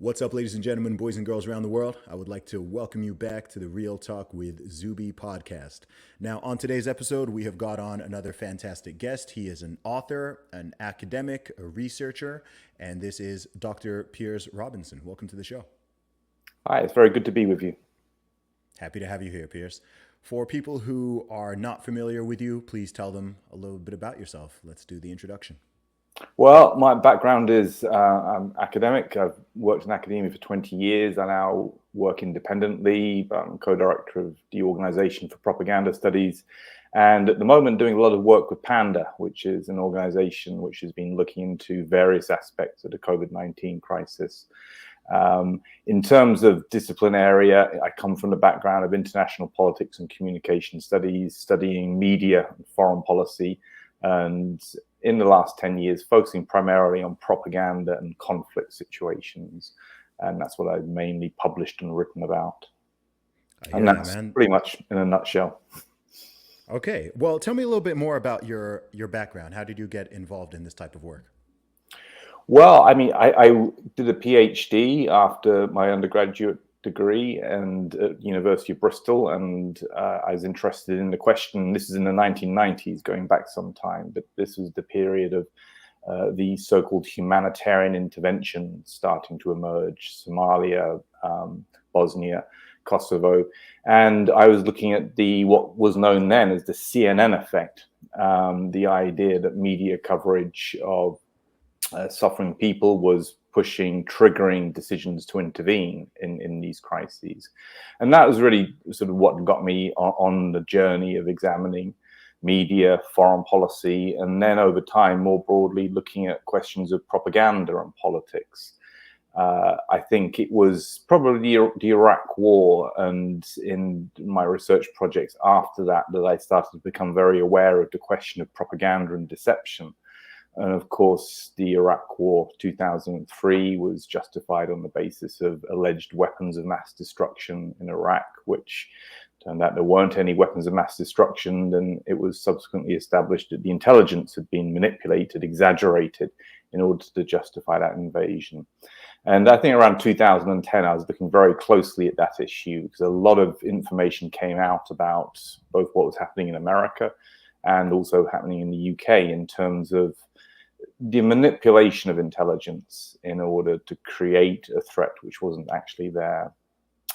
What's up, ladies and gentlemen, boys and girls around the world? I would like to welcome you back to the Real Talk with Zuby podcast. Now, on today's episode, we have got on another fantastic guest. He is an author, an academic, a researcher, and this is Dr. Piers Robinson. Welcome to the show. Hi, it's very good to be with you. Happy to have you here, Piers. For people who are not familiar with you, please tell them a little bit about yourself. Let's do the introduction. Well, my background is I'm academic. I've worked in academia for 20 years. I now work independently. I'm co-director of the Organization for Propaganda Studies. And at the moment, doing a lot of work with PANDA, which is an organization which has been looking into various aspects of the COVID-19 crisis. In terms of discipline area, I come from the background of international politics and communication studies, studying media and foreign policy, and in the last 10 years, focusing primarily on propaganda and conflict situations. And that's what I've mainly published and written about. And that's pretty much in a nutshell. Okay. Well, tell me a little bit more about your background. How did you get involved in this type of work? Well, I mean, I did a PhD after my undergraduate degree and at University of Bristol, and I was interested in the question. This is in the 1990s, going back some time, but this was the period of the so-called humanitarian intervention starting to emerge: Somalia, Bosnia, Kosovo, and I was looking at what was known then as the CNN effect, the idea that media coverage of suffering people was triggering decisions to intervene in these crises. And that was really sort of what got me on the journey of examining media, foreign policy, and then over time, more broadly, looking at questions of propaganda and politics. I think it was probably the Iraq War, and in my research projects after that I started to become very aware of the question of propaganda and deception. And of course, the Iraq War of 2003 was justified on the basis of alleged weapons of mass destruction in Iraq, which turned out there weren't any weapons of mass destruction. Then it was subsequently established that the intelligence had been manipulated, exaggerated, in order to justify that invasion. And I think around 2010, I was looking very closely at that issue because a lot of information came out about both what was happening in America and also happening in the UK in terms of the manipulation of intelligence in order to create a threat which wasn't actually there.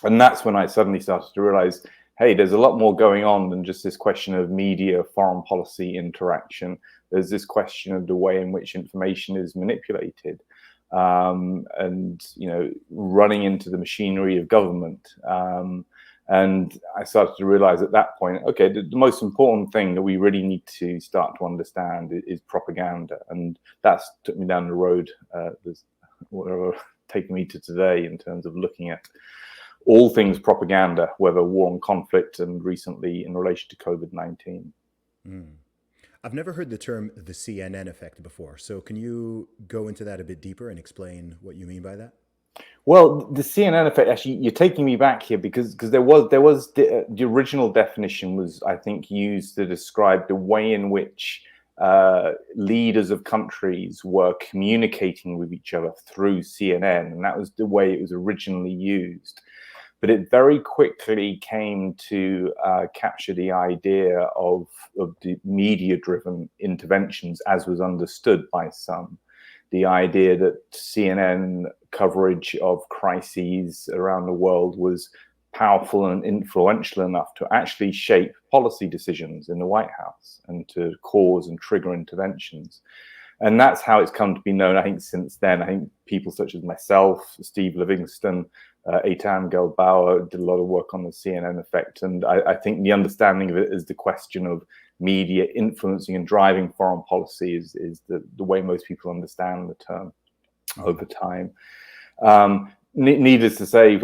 And that's when I suddenly started to realize, hey, there's a lot more going on than just this question of media, foreign policy interaction. There's this question of the way in which information is manipulated, and, running into the machinery of government. And I started to realize at that point, okay, the most important thing that we really need to start to understand is propaganda. And that's took me down the road, taking me to today in terms of looking at all things propaganda, whether war and conflict, and recently in relation to COVID-19. I've never heard the term the CNN effect before. So can you go into that a bit deeper and explain what you mean by that? Well, the CNN effect, actually, you're taking me back here because there was the original definition was, I think, used to describe the way in which leaders of countries were communicating with each other through CNN, and that was the way it was originally used. But it very quickly came to capture the idea of the media-driven interventions as was understood by some. The idea that CNN coverage of crises around the world was powerful and influential enough to actually shape policy decisions in the White House and to cause and trigger interventions. And that's how it's come to be known, I think, since then. I think people such as myself, Steve Livingston, Eitan Gelbauer did a lot of work on the CNN effect. And I think the understanding of it is the question of media influencing and driving foreign policy is the way most people understand the term over time. Needless to say,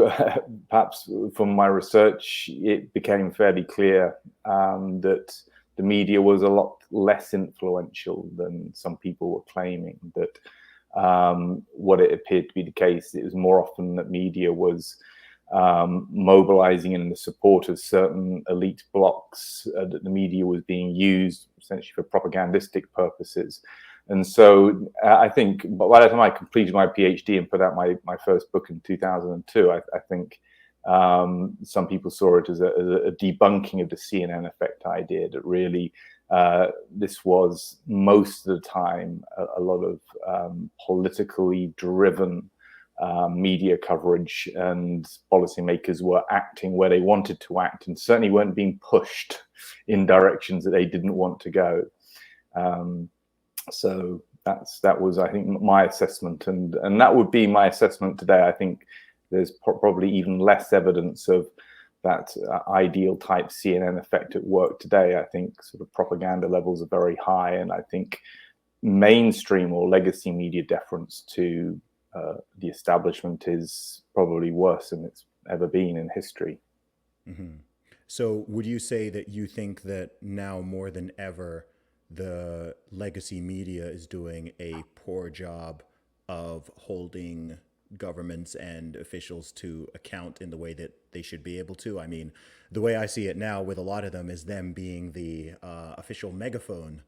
perhaps from my research, it became fairly clear that the media was a lot less influential than some people were claiming, that what it appeared to be the case, it was more often that media was mobilizing in the support of certain elite blocs, that the media was being used essentially for propagandistic purposes. And so I think by the time I completed my PhD and put out my first book in 2002, I think some people saw it as a debunking of the CNN effect idea, that really this was most of the time a lot of politically driven media coverage, and policymakers were acting where they wanted to act and certainly weren't being pushed in directions that they didn't want to go. So that was, I think, my assessment, and that would be my assessment today. I think there's probably even less evidence of that ideal type CNN effect at work today. I think sort of propaganda levels are very high, and I think mainstream or legacy media deference to the establishment is probably worse than it's ever been in history. Mm-hmm. So would you say that you think that now more than ever, the legacy media is doing a poor job of holding governments and officials to account in the way that they should be able to? I mean, the way I see it now with a lot of them is them being the official megaphone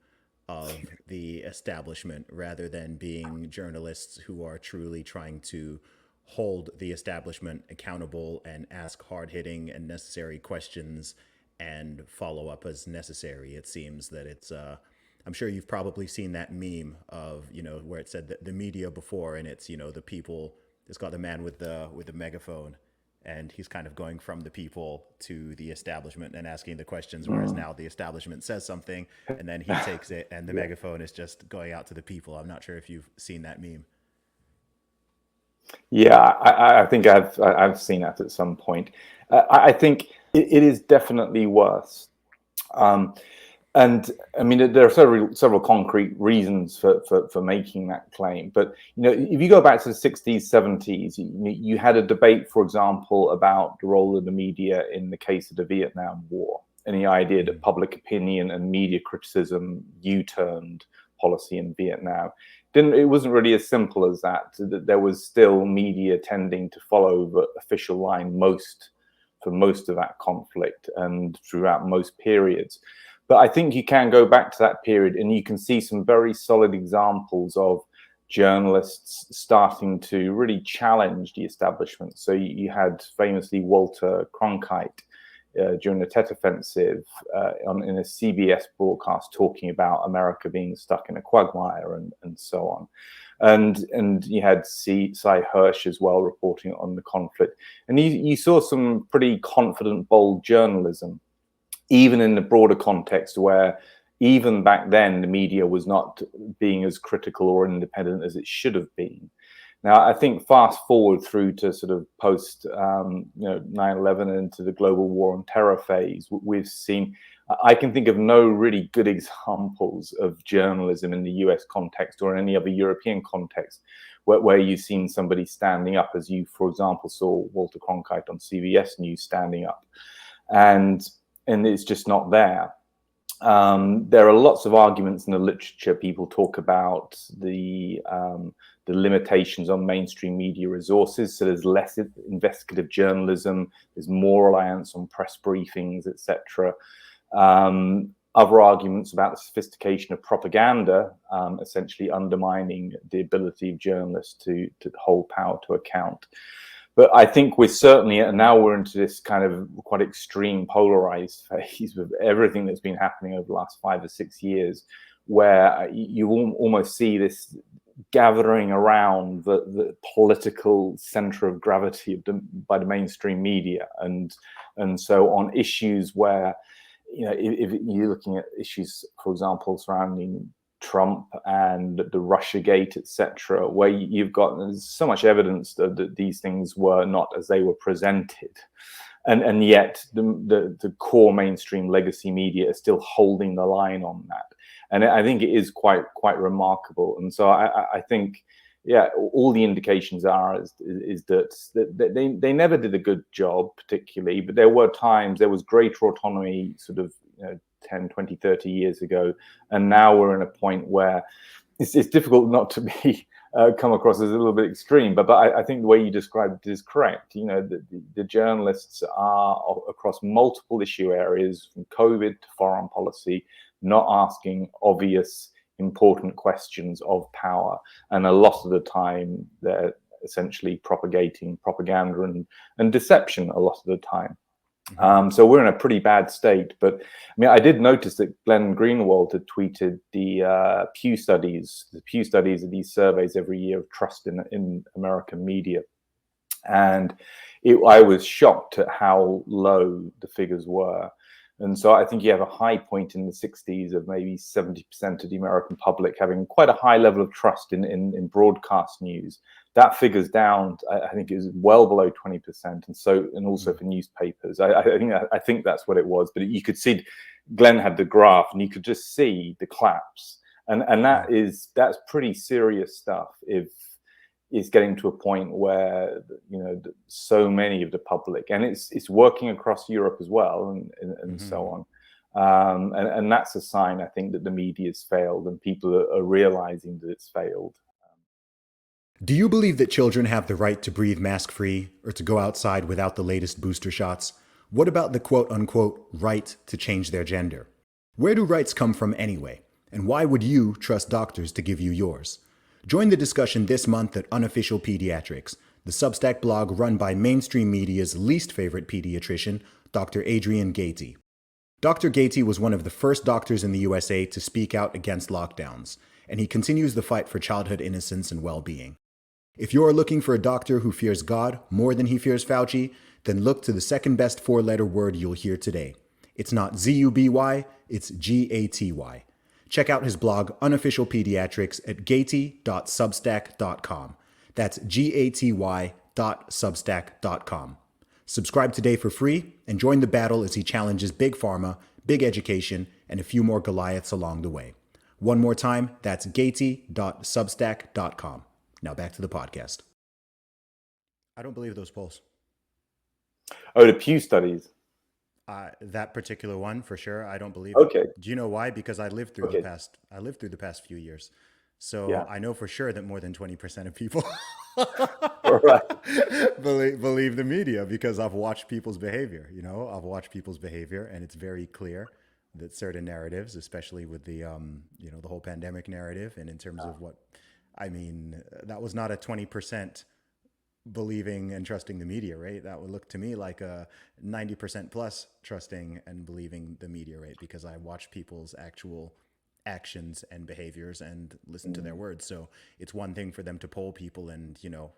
of the establishment rather than being journalists who are truly trying to hold the establishment accountable and ask hard-hitting and necessary questions and follow up as necessary. It seems that it's I'm sure you've probably seen that meme of, where it said the media before, and it's, the people, it's got the man with the megaphone, and he's kind of going from the people to the establishment and asking the questions, whereas now the establishment says something and then he takes it, and the megaphone is just going out to the people. I'm not sure if you've seen that meme. Yeah, I think I've seen that at some point. I think it is definitely worse. And I mean, there are several concrete reasons for making that claim. But if you go back to the 60s, 70s, you had a debate, for example, about the role of the media in the case of the Vietnam War, and the idea that public opinion and media criticism U-turned policy in Vietnam. It wasn't really as simple as that. There was still media tending to follow the official line for most of that conflict and throughout most periods. But I think you can go back to that period and you can see some very solid examples of journalists starting to really challenge the establishment. So you had famously Walter Cronkite during the Tet Offensive in a CBS broadcast talking about America being stuck in a quagmire and so on. And you had Cy Hirsch as well reporting on the conflict. And you saw some pretty confident, bold journalism, even in the broader context where even back then the media was not being as critical or independent as it should have been. Now, I think fast forward through to sort of post 9/11 into the global war on terror phase, we've seen, I can think of no really good examples of journalism in the US context or in any other European context where you've seen somebody standing up, as you, for example, saw Walter Cronkite on CBS News standing up. And it's just not there. There are lots of arguments in the literature. People talk about the limitations on mainstream media resources. So there's less investigative journalism. There's more reliance on press briefings, etc. Other arguments about the sophistication of propaganda, essentially undermining the ability of journalists to hold power to account. But I think we're certainly, and now we're into this kind of quite extreme polarized phase with everything that's been happening over the last 5 or 6 years, where you almost see this gathering around the political center of gravity by the mainstream media. And so on issues where, if you're looking at issues, for example, surrounding Trump and the Russiagate, etc., where you've got so much evidence that these things were not as they were presented, and yet the core mainstream legacy media is still holding the line on that, and I think it is quite remarkable. And so I think, yeah, all the indications are is that they never did a good job particularly, but there were times there was greater autonomy, sort of 10, 20, 30 years ago. And now we're in a point where it's difficult not to be come across as a little bit extreme, but I think the way you described it is correct. The journalists are across multiple issue areas, from COVID to foreign policy, not asking obvious, important questions of power, and a lot of the time they're essentially propagating propaganda and deception a lot of the time. So we're in a pretty bad state. But I mean, I did notice that Glenn Greenwald had tweeted the Pew studies. The Pew studies are these surveys every year of trust in American media. And I was shocked at how low the figures were. And so I think you have a high point in the 60s of maybe 70% of the American public having quite a high level of trust in broadcast news. That figure's down, I think it was well below 20%. And also for newspapers. I think that's what it was. But you could see Glenn had the graph and you could just see the collapse. And that's pretty serious stuff if it's getting to a point where, you know, so many of the public, and it's working across Europe as well, and so on. And that's a sign, I think, that the media's failed and people are realizing that it's failed. Do you believe that children have the right to breathe mask-free or to go outside without the latest booster shots? What about the quote-unquote right to change their gender? Where do rights come from anyway? And why would you trust doctors to give you yours? Join the discussion this month at Unofficial Pediatrics, the Substack blog run by mainstream media's least favorite pediatrician, Dr. Adrian Gaety. Dr. Gaety was one of the first doctors in the USA to speak out against lockdowns, and he continues the fight for childhood innocence and well-being. If you are looking for a doctor who fears God more than he fears Fauci, then look to the second best four-letter word you'll hear today. It's not Zuby, it's Gaty. Check out his blog, Unofficial Pediatrics, at gaty.substack.com. That's gaty.substack.com. Subscribe today for free and join the battle as he challenges Big Pharma, Big Education, and a few more Goliaths along the way. One more time, that's gaty.substack.com. Now back to the podcast. I don't believe those polls. Oh, the Pew studies. That particular one, for sure, I don't believe Okay. it. Do you know why? Because I lived through the past few years. So I know for sure that more than 20% of people believe the media, because I've watched people's behavior. You know, I've watched people's behavior, and it's very clear that certain narratives, especially with the the whole pandemic narrative, and in terms of what I mean, that was not a 20% believing and trusting the media rate. That would look to me like a 90% plus trusting and believing the media rate, because I watch people's actual actions and behaviors and listen to their words. So it's one thing for them to poll people, and, you know,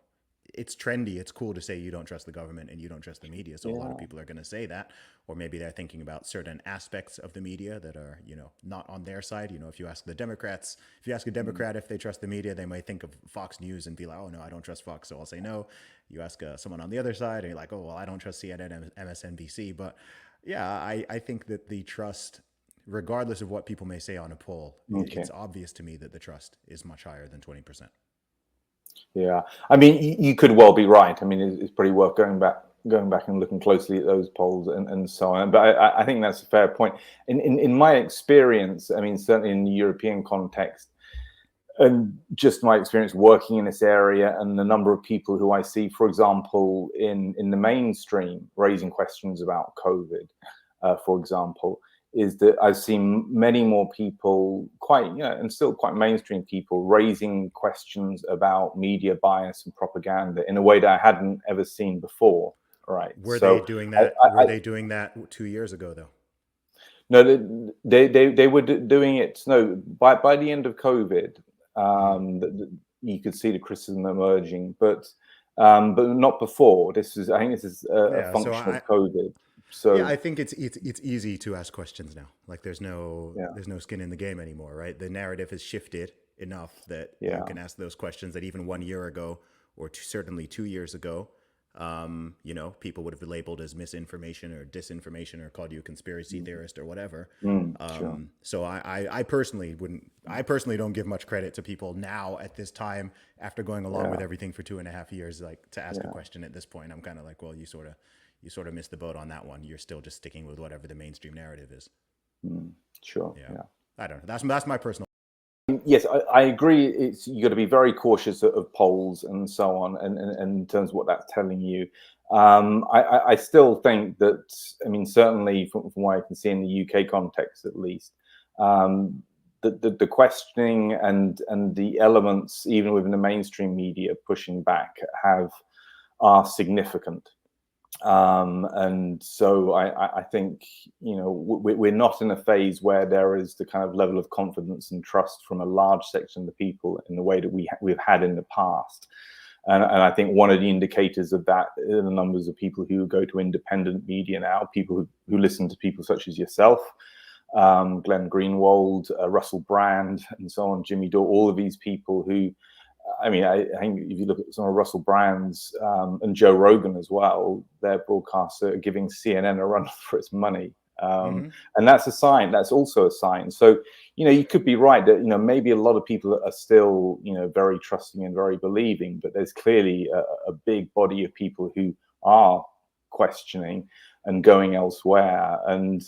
it's trendy. It's cool to say you don't trust the government and you don't trust the media. So a lot of people are going to say that, or maybe they're thinking about certain aspects of the media that are, you know, not on their side. You know, if you ask a Democrat if they trust the media, they might think of Fox News and be like, oh no, I don't trust Fox, so I'll say no. You ask someone on the other side and you're like, oh, well, I don't trust CNN, MSNBC. But yeah, I think that the trust, regardless of what people may say on a poll, it's obvious to me that the trust is much higher than 20%. Yeah, I mean, you could well be right. I mean, it's pretty worth going back and looking closely at those polls and so on. But I think that's a fair point. In my experience, I mean, certainly in the European context, and just my experience working in this area, and the number of people who I see, for example, in the mainstream raising questions about COVID, for example, is that I've seen many more people, and still quite mainstream people, raising questions about media bias and propaganda in a way that I hadn't ever seen before. Right? Were they doing that? Were they doing that 2 years ago, though? No, they were doing it. No, by the end of COVID, you could see the criticism emerging, but not before. I think this is a function of COVID. So yeah, I think it's easy to ask questions now. Like there's no skin in the game anymore, right? The narrative has shifted enough that you can ask those questions that even 1 year ago, or certainly 2 years ago, people would have been labeled as misinformation or disinformation, or called you a conspiracy theorist or whatever. Sure. So I personally don't give much credit to people now at this time, after going along with everything for 2.5 years, like to ask a question at this point. I'm kind of like, well, you sort of missed the boat on that one. You're still just sticking with whatever the mainstream narrative is. Sure. Yeah. I don't know. That's my personal. Yes, I agree. You got to be very cautious of polls and so on, and in terms of what that's telling you. I still think that, I mean, certainly from what I can see in the UK context, at least, the the questioning and the elements, even within the mainstream media, pushing back are significant. And so I think, we're not in a phase where there is the kind of level of confidence and trust from a large section of the people in the way that we've had in the past. And I think one of the indicators of that are the numbers of people who go to independent media now, people who listen to people such as yourself, Glenn Greenwald, Russell Brand, and so on, Jimmy Dore, all of these people who, I think if you look at some of Russell Brand's and Joe Rogan as well, their broadcasts are giving CNN a run for its money. And that's a sign. That's also a sign. So, you could be right that, maybe a lot of people are still, very trusting and very believing, but there's clearly a big body of people who are questioning and going elsewhere. And,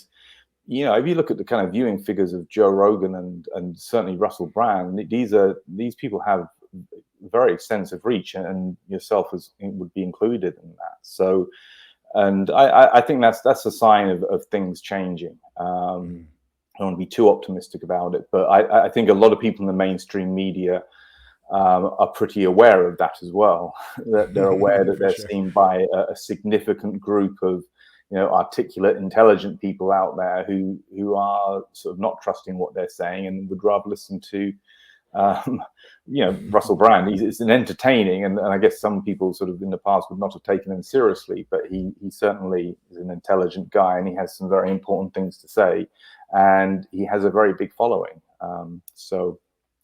if you look at the kind of viewing figures of Joe Rogan and certainly Russell Brand, these people have very extensive reach, and yourself would be included in that. So, and I think that's a sign of things changing. I don't want to be too optimistic about it, but I think a lot of people in the mainstream media are pretty aware of that as well. That they're aware that they're seen by a significant group of articulate, intelligent people out there who are sort of not trusting what they're saying and would rather listen to Russell Brand. He's an entertaining, and I guess some people sort of in the past would not have taken him seriously, but he certainly is an intelligent guy, and he has some very important things to say, and he has a very big following. So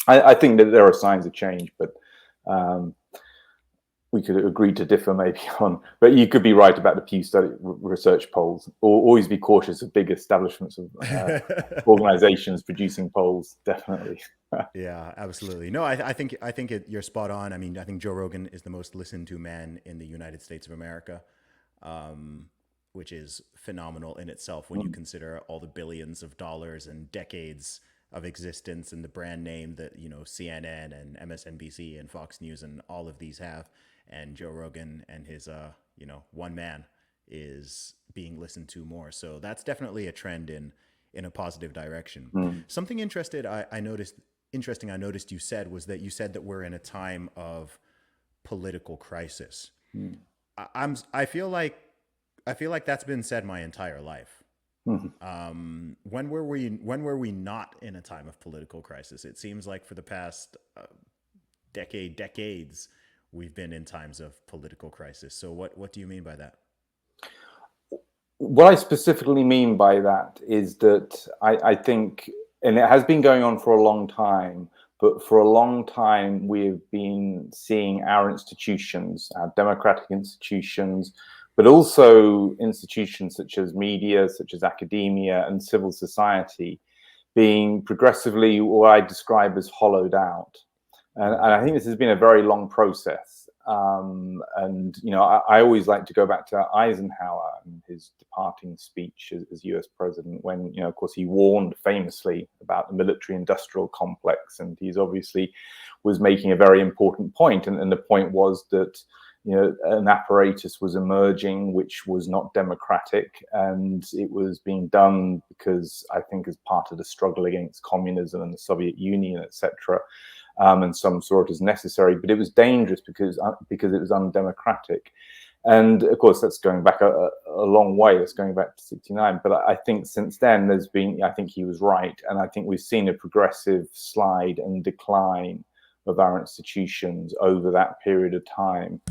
I think that there are signs of change, but we could agree to differ maybe on, but you could be right about the Pew Research polls. Always be cautious of big establishments of organizations producing polls, definitely. Yeah, absolutely. No, I think you're spot on. I mean, I think Joe Rogan is the most listened to man in the United States of America, which is phenomenal in itself when you consider all the billions of dollars and decades of existence and the brand name that, CNN and MSNBC and Fox News and all of these have. And Joe Rogan and his, one man is being listened to more. So that's definitely a trend in a positive direction. Something interesting I noticed you said was that you said that we're in a time of political crisis. I feel like that's been said my entire life. When were we not in a time of political crisis? It seems like for the past decades, we've been in times of political crisis. So what do you mean by that? What I specifically mean by that is that I think, and it has been going on for a long time, but for a long time we've been seeing our institutions, our democratic institutions, but also institutions such as media, such as academia and civil society being progressively what I describe as hollowed out. And I think this has been a very long process. I always like to go back to Eisenhower and his departing speech as US president when, of course, he warned famously about the military-industrial complex. And he's obviously was making a very important point. And the point was that, an apparatus was emerging which was not democratic, and it was being done because I think as part of the struggle against communism and the Soviet Union, etc. And some sort is necessary, but it was dangerous because it was undemocratic. And of course, that's going back a long way. That's going back to '69. But I think since then, I think he was right. And I think we've seen a progressive slide and decline of our institutions over that period of time.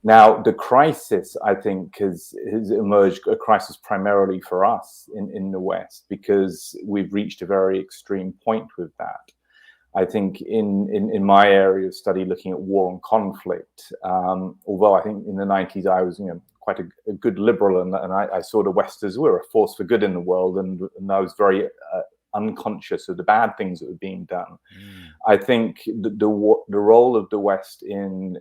Now, the crisis, I think, has emerged, a crisis primarily for us in the West, because we've reached a very extreme point with that. I think in my area of study, looking at war and conflict, although I think in the 90s I was quite a good liberal, and I saw the West as we're a force for good in the world, and I was very unconscious of the bad things that were being done. I think the role of the West in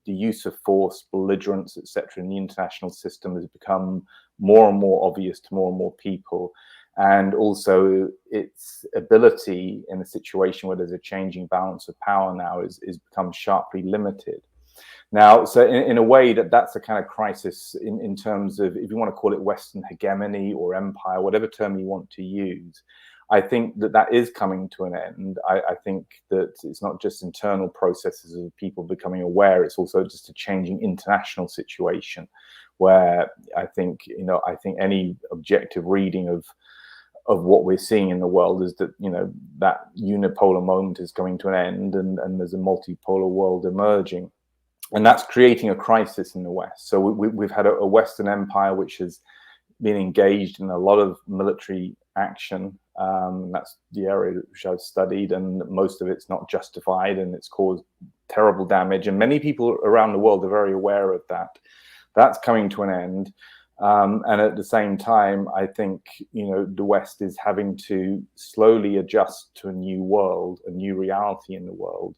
the use of force, belligerence, etc., in the international system has become more and more obvious to more and more people. And also its ability in a situation where there's a changing balance of power now is become sharply limited. Now, so in a way that's a kind of crisis in terms of, if you want to call it Western hegemony or empire, whatever term you want to use. I think that is coming to an end. I think that it's not just internal processes of people becoming aware, it's also just a changing international situation where I think any objective reading of what we're seeing in the world is that, that unipolar moment is coming to an end, and there's a multipolar world emerging. And that's creating a crisis in the West. So we've had a Western empire which has been engaged in a lot of military action. That's the area which I've studied, and most of it's not justified, and it's caused terrible damage. And many people around the world are very aware of that. That's coming to an end. And at the same time, I think, the West is having to slowly adjust to a new world, a new reality in the world.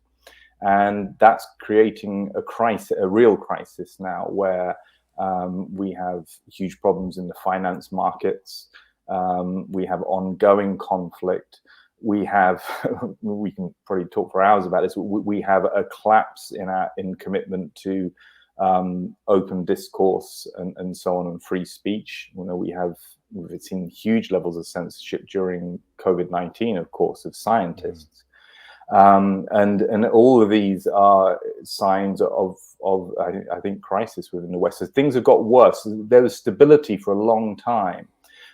And that's creating a crisis, a real crisis now, where we have huge problems in the finance markets. We have ongoing conflict. We have, we can probably talk for hours about this. We have a collapse in commitment to open discourse and so on, and free speech. We've seen huge levels of censorship during COVID-19, of course, of scientists. And all of these are signs of I think crisis within the West. So things have got worse. There was stability for a long time,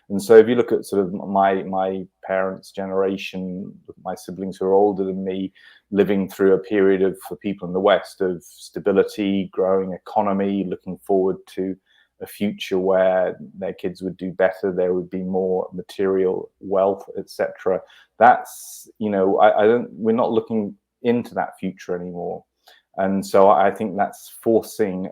and so if you look at sort of my parents' generation, my siblings who are older than me, living through a period for people in the West of stability, growing economy, looking forward to a future where their kids would do better, there would be more material wealth, etc. That's, we're not looking into that future anymore. And so I think that's forcing,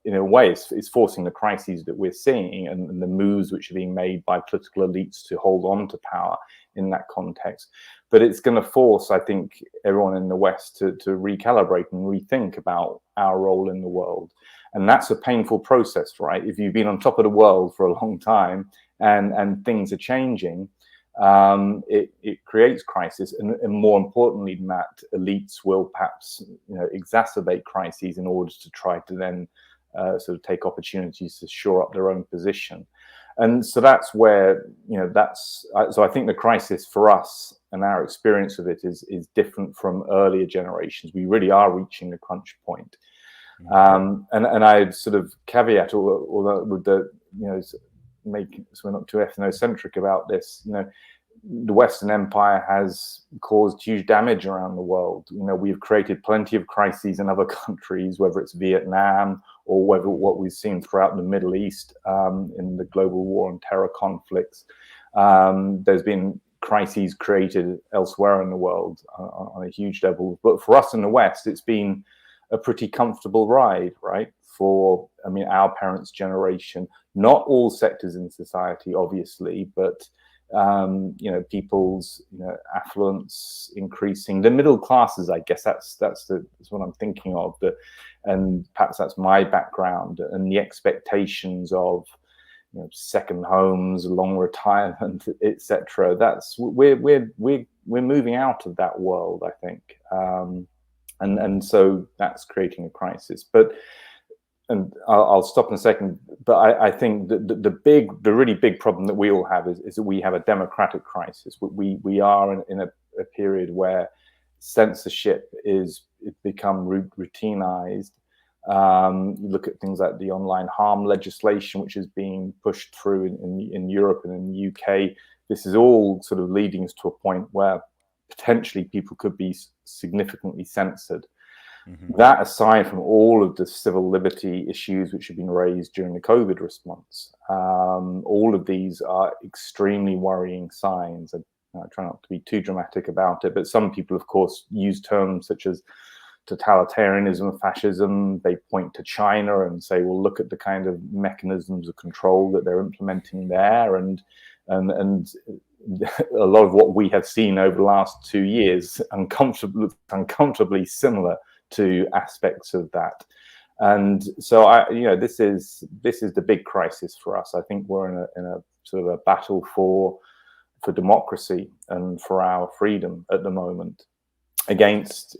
in a way, it's forcing the crises that we're seeing and the moves which are being made by political elites to hold on to power in that context. But it's going to force, I think, everyone in the West to recalibrate and rethink about our role in the world. And that's a painful process, right? If you've been on top of the world for a long time and things are changing, it creates crisis. And more importantly than that, elites will perhaps exacerbate crises in order to try to then sort of take opportunities to shore up their own position. And so that's where, so I think the crisis for us and our experience of it is different from earlier generations. We really are reaching the crunch point. And I'd sort of caveat, although with the, so we're not too ethnocentric about this, the Western Empire has caused huge damage around the world. We've created plenty of crises in other countries, whether it's Vietnam or whether what we've seen throughout the Middle East in the global war on terror conflicts. There's been crises created elsewhere in the world on a huge level. But for us in the West, it's been a pretty comfortable ride, right? For, our parents' generation, not all sectors in society, obviously, but people's affluence increasing, the middle classes, I guess that's what I'm thinking of. And perhaps that's my background, and the expectations of second homes, long retirement, etc. That's we're moving out of that world, I think, and so that's creating a crisis. And I'll stop in a second, but I think the really big problem that we all have is that we have a democratic crisis. We are in a period where censorship is become routinized. You look at things like the online harm legislation, which is being pushed through in Europe and in the UK. This is all sort of leading us to a point where potentially people could be significantly censored. Mm-hmm. That aside from all of the civil liberty issues which have been raised during the COVID response, all of these are extremely worrying signs. I try not to be too dramatic about it, but some people, of course, use terms such as totalitarianism, fascism. They point to China and say, well, look at the kind of mechanisms of control that they're implementing there. And a lot of what we have seen over the last 2 years uncomfortably similar to aspects of that. And so this is the big crisis for us. I think we're in a sort of a battle for democracy and for our freedom at the moment, against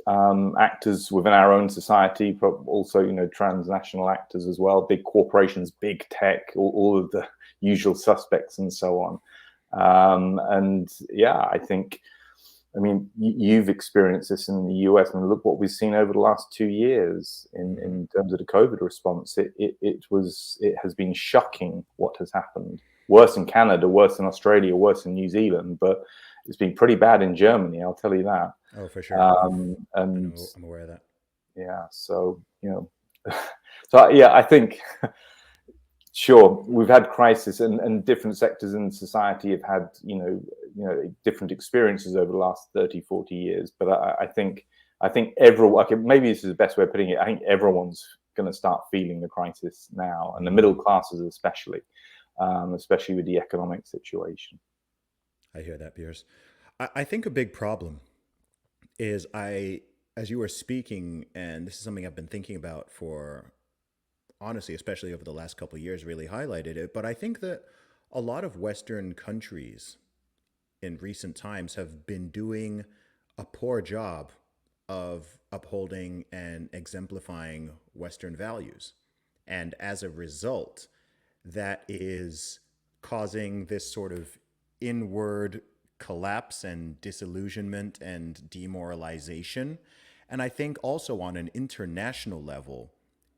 actors within our own society, but also transnational actors as well, big corporations, big tech, all of the usual suspects and so on. And yeah, I mean, you've experienced this in the US, and look what we've seen over the last 2 years in terms of the COVID response. It has been shocking what has happened. Worse in Canada, worse in Australia, worse in New Zealand, but it's been pretty bad in Germany, I'll tell you that. Oh, for sure. And I'm aware of that. yeah, so so yeah, I think sure, we've had crisis, and different sectors in society have had different experiences over the last 30, 40 years. But I think everyone, okay, maybe this is the best way of putting it. I think everyone's going to start feeling the crisis now, and the middle classes especially with the economic situation. I hear that, Piers. I think a big problem is as you were speaking, and this is something I've been thinking about for honestly, especially over the last couple of years, really highlighted it. But I think that a lot of Western countries in recent times have been doing a poor job of upholding and exemplifying Western values. And as a result, that is causing this sort of inward collapse and disillusionment and demoralization. And I think also on an international level,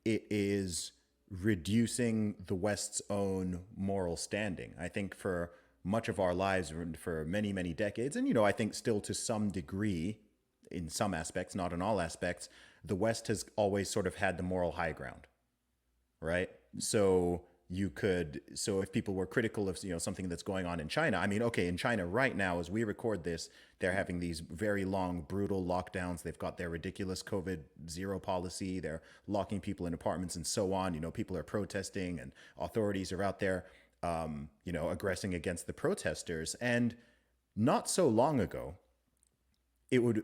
it is reducing the West's own moral standing. I think for much of our lives, for many, many decades, and I think still to some degree, in some aspects, not in all aspects, the West has always sort of had the moral high ground, right? So if people were critical of something that's going on in China, I mean, okay, in China right now as we record this, they're having these very long brutal lockdowns. They've got their ridiculous COVID zero policy. They're locking people in apartments and so on. People are protesting and authorities are out there aggressing against the protesters. And not so long ago, it would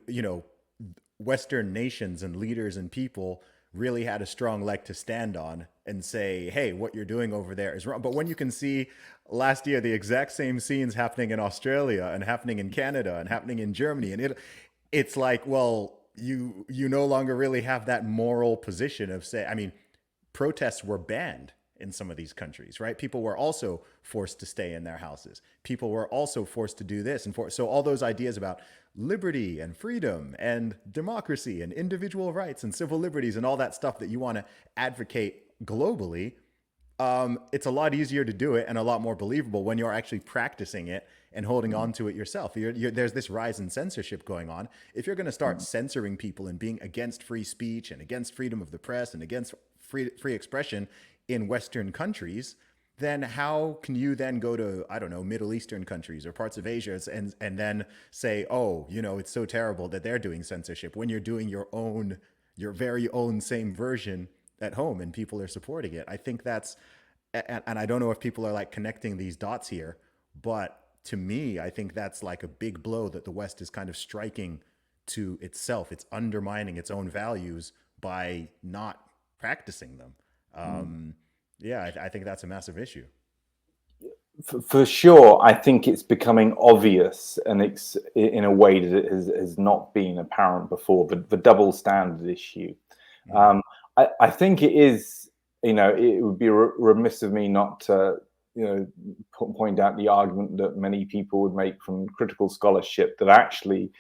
Western nations and leaders and people really had a strong leg to stand on and say, hey, what you're doing over there is wrong. But when you can see last year the exact same scenes happening in Australia and happening in Canada and happening in Germany, and it's like, well, you no longer really have that moral position of protests were banned in some of these countries, right? People were also forced to stay in their houses. People were also forced to do this. So all those ideas about liberty and freedom and democracy and individual rights and civil liberties and all that stuff that you want to advocate globally, it's a lot easier to do it and a lot more believable when you're actually practicing it and holding on to it yourself. There's this rise in censorship going on. If you're going to start censoring people and being against free speech and against freedom of the press and against free expression in Western countries, then how can you then go to, I don't know, Middle Eastern countries or parts of Asia and then say, oh, it's so terrible that they're doing censorship when you're doing your very own same version at home and people are supporting it. I think that's, and I don't know if people are like connecting these dots here, but to me, I think that's like a big blow that the West is kind of striking to itself. It's undermining its own values by not practicing them. I think that's a massive issue. For sure, I think it's becoming obvious, and it's in a way that it has not been apparent before. The double standard issue. I think it is. It would be remiss of me not to, point out the argument that many people would make from critical scholarship that actually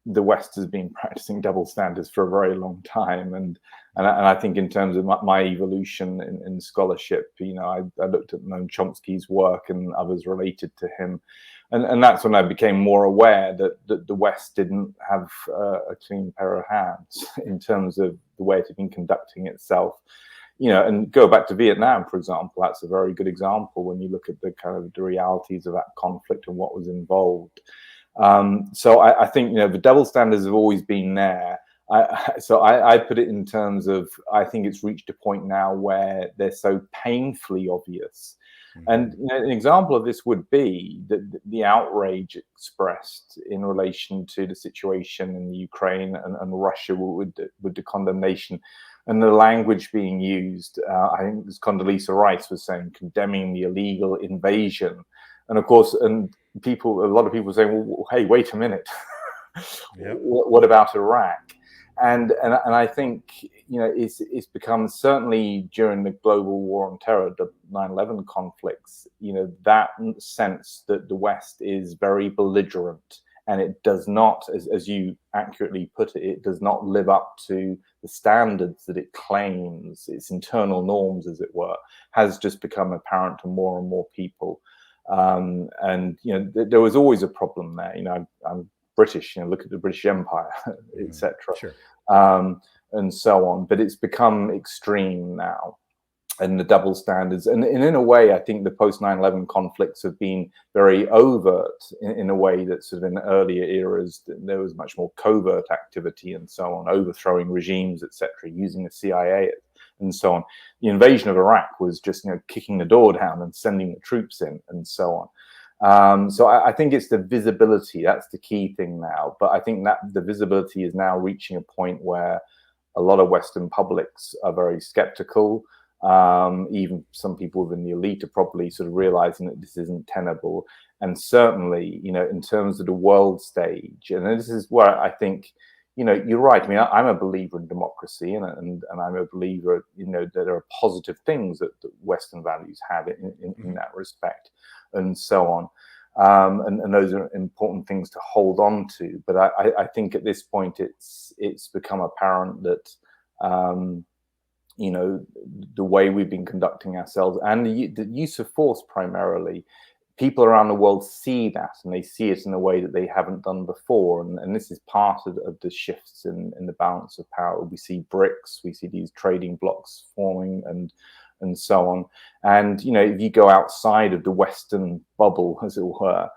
the West has been practicing double standards for a very long time, and I think in terms of my evolution in scholarship, I looked at Noam Chomsky's work and others related to him, and that's when I became more aware that the West didn't have a clean pair of hands in terms of the way it had been conducting itself. And go back to Vietnam, for example, that's a very good example when you look at the kind of the realities of that conflict and what was involved. So I think, the double standards have always been there. I put it in terms of, I think it's reached a point now where they're so painfully obvious. And an example of this would be the outrage expressed in relation to the situation in the Ukraine and Russia with the condemnation and the language being used. I think as Condoleezza Rice was saying, condemning the illegal invasion. And of course, a lot of people saying, well, hey, wait a minute. Yep. What about Iraq? And I think, it's become, certainly during the global war on terror, the 9/11 conflicts, that sense that the West is very belligerent, and it does not, as you accurately put it, it does not live up to the standards that it claims, its internal norms, as it were, has just become apparent to more and more people. And there was always a problem there. I'm British, look at the British Empire, etc. Sure. And so on. But it's become extreme now, and the double standards. And in a way, I think the post 9/11 conflicts have been very overt in a way that sort of in earlier eras, there was much more covert activity and so on, overthrowing regimes, etc., using the CIA and so on. The invasion of Iraq was just, kicking the door down and sending the troops in and so on. So I think it's the visibility, that's the key thing now. But I think that the visibility is now reaching a point where a lot of Western publics are very skeptical. Even some people within the elite are probably sort of realizing that this isn't tenable. And certainly, in terms of the world stage, and this is where I think, you're right. I mean, I'm a believer in democracy, and I'm a believer, that there are positive things that Western values have in that respect, and so on. And those are important things to hold on to. But I think at this point, it's become apparent that, the way we've been conducting ourselves and the use of force primarily, people around the world see that, and they see it in a way that they haven't done before. And this is part of the shifts in the balance of power. We see BRICS, we see these trading blocks forming and so on. And, if you go outside of the Western bubble, as it were,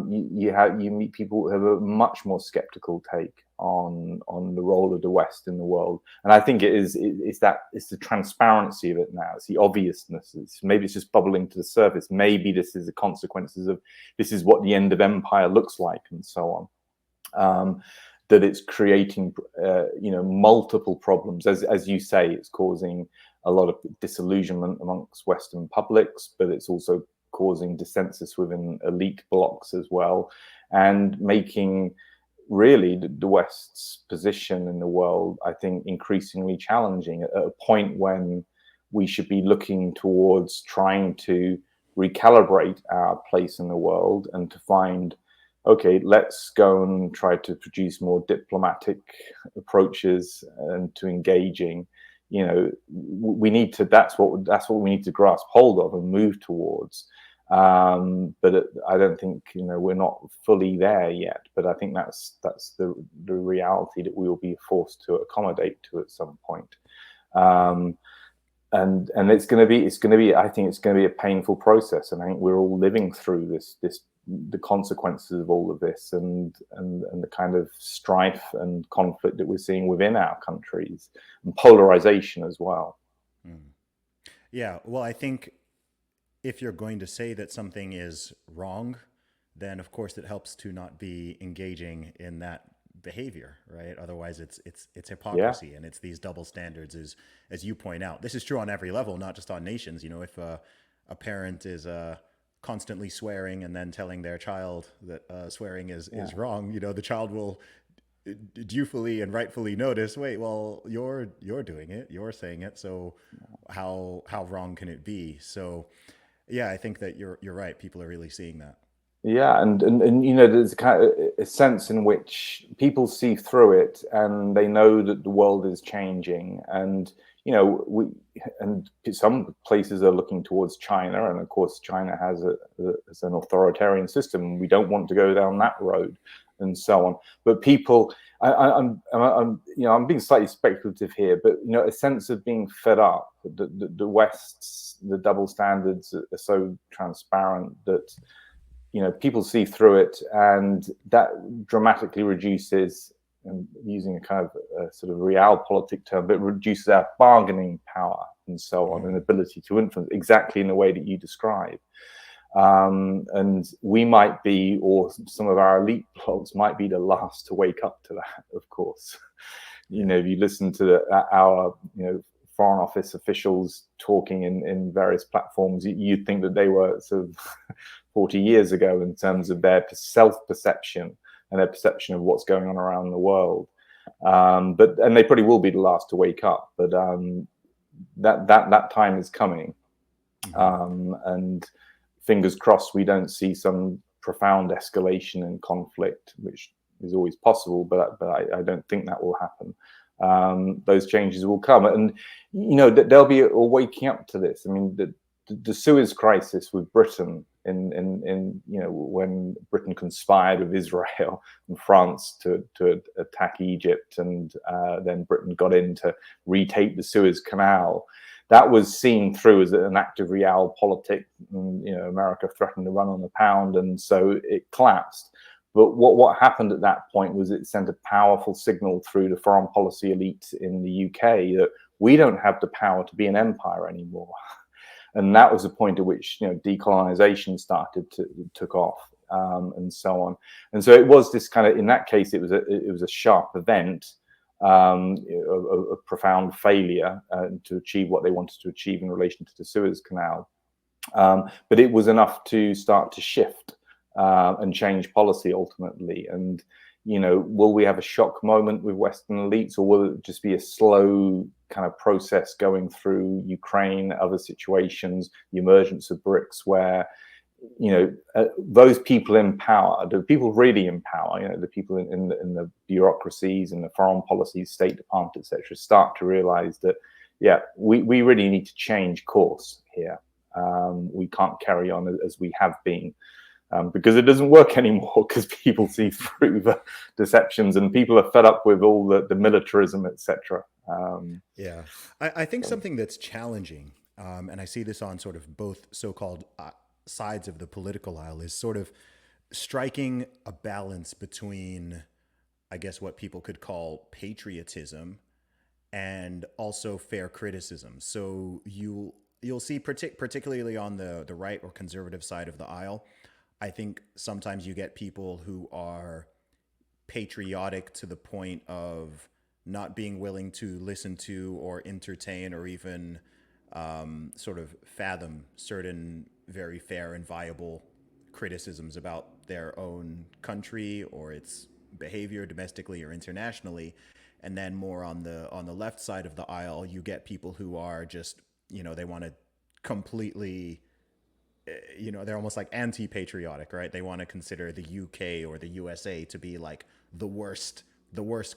you meet people who have a much more skeptical take on the role of the West in the world. And I think it's the transparency of it now. It's the obviousness. Maybe it's just bubbling to the surface. Maybe this is the consequences of, this is what the end of empire looks like, and so on. That it's creating, multiple problems. As you say, it's causing a lot of disillusionment amongst Western publics, but it's also causing dissensus within elite blocs as well, and making really the West's position in the world, I think, increasingly challenging at a point when we should be looking towards trying to recalibrate our place in the world and to find, okay, let's go and try to produce more diplomatic approaches and to engaging. We need to. That's what we need to grasp hold of and move towards. But I don't think we're not fully there yet. But I think that's the reality that we will be forced to accommodate to at some point. And it's going to be. I think it's going to be a painful process, and I think we're all living through the consequences of all of this, and the kind of strife and conflict that we're seeing within our countries, and polarization as well. Yeah, well, I think if you're going to say that something is wrong, then of course it helps to not be engaging in that behavior, right? Otherwise it's hypocrisy, and it's these double standards, as you point out. This is true on every level, not just on nations. If a parent is constantly swearing and then telling their child that swearing is wrong, the child will dutifully and rightfully notice, wait, well, you're doing it, you're saying it, so how wrong can it be? So yeah, I think that you're right. People are really seeing that. Yeah, and there's a kind of a sense in which people see through it, and they know that the world is changing, and some places are looking towards China, and of course China has an authoritarian system. We don't want to go down that road, and so on. But people, I'm being slightly speculative here, but a sense of being fed up. The West's, the double standards are so transparent that people see through it, and that dramatically reduces, and using a kind of a sort of realpolitik term, but reduces our bargaining power and so on, and ability to influence exactly in the way that you describe. And we might be, or some of our elite blocs might be, the last to wake up to that, of course. If you listen to our Foreign Office officials talking in various platforms, you'd think that they were sort of 40 years ago in terms of their self-perception and their perception of what's going on around the world. And they probably will be the last to wake up. But that time is coming, and fingers crossed we don't see some profound escalation and conflict, which is always possible, but I don't think that will happen. Those changes will come, and there'll be a waking up to this. I mean, the Suez crisis with Britain in when Britain conspired with Israel and France to attack Egypt, and then Britain got in to retake the Suez Canal. That was seen through as an act of realpolitik. America threatened to run on the pound, and so it collapsed. But what happened at that point was it sent a powerful signal through the foreign policy elite in the UK that we don't have the power to be an empire anymore. And that was the point at which decolonization took off, and so on. And so it was this kind of, in that case, it was a sharp event, a profound failure to achieve what they wanted to achieve in relation to the Suez Canal. But it was enough to start to shift and change policy ultimately. And will we have a shock moment with Western elites, or will it just be a slow kind of process going through Ukraine, other situations, the emergence of BRICS, where those people in power, the people really in power, the people in the bureaucracies and the foreign policies, State Department, etc., start to realize that, we really need to change course here. We can't carry on as we have been. Because it doesn't work anymore, because people see through the deceptions, and people are fed up with all the militarism, etc. I think something that's challenging, and I see this on sort of both so-called sides of the political aisle, is sort of striking a balance between, I guess, what people could call patriotism and also fair criticism. So you'll see, particularly on the right or conservative side of the aisle, I think sometimes you get people who are patriotic to the point of not being willing to listen to or entertain or even sort of fathom certain very fair and viable criticisms about their own country or its behavior domestically or internationally. And then more on the left side of the aisle, you get people who are just, they want to completely, they're almost like anti-patriotic, right? They want to consider the UK or the USA to be like the worst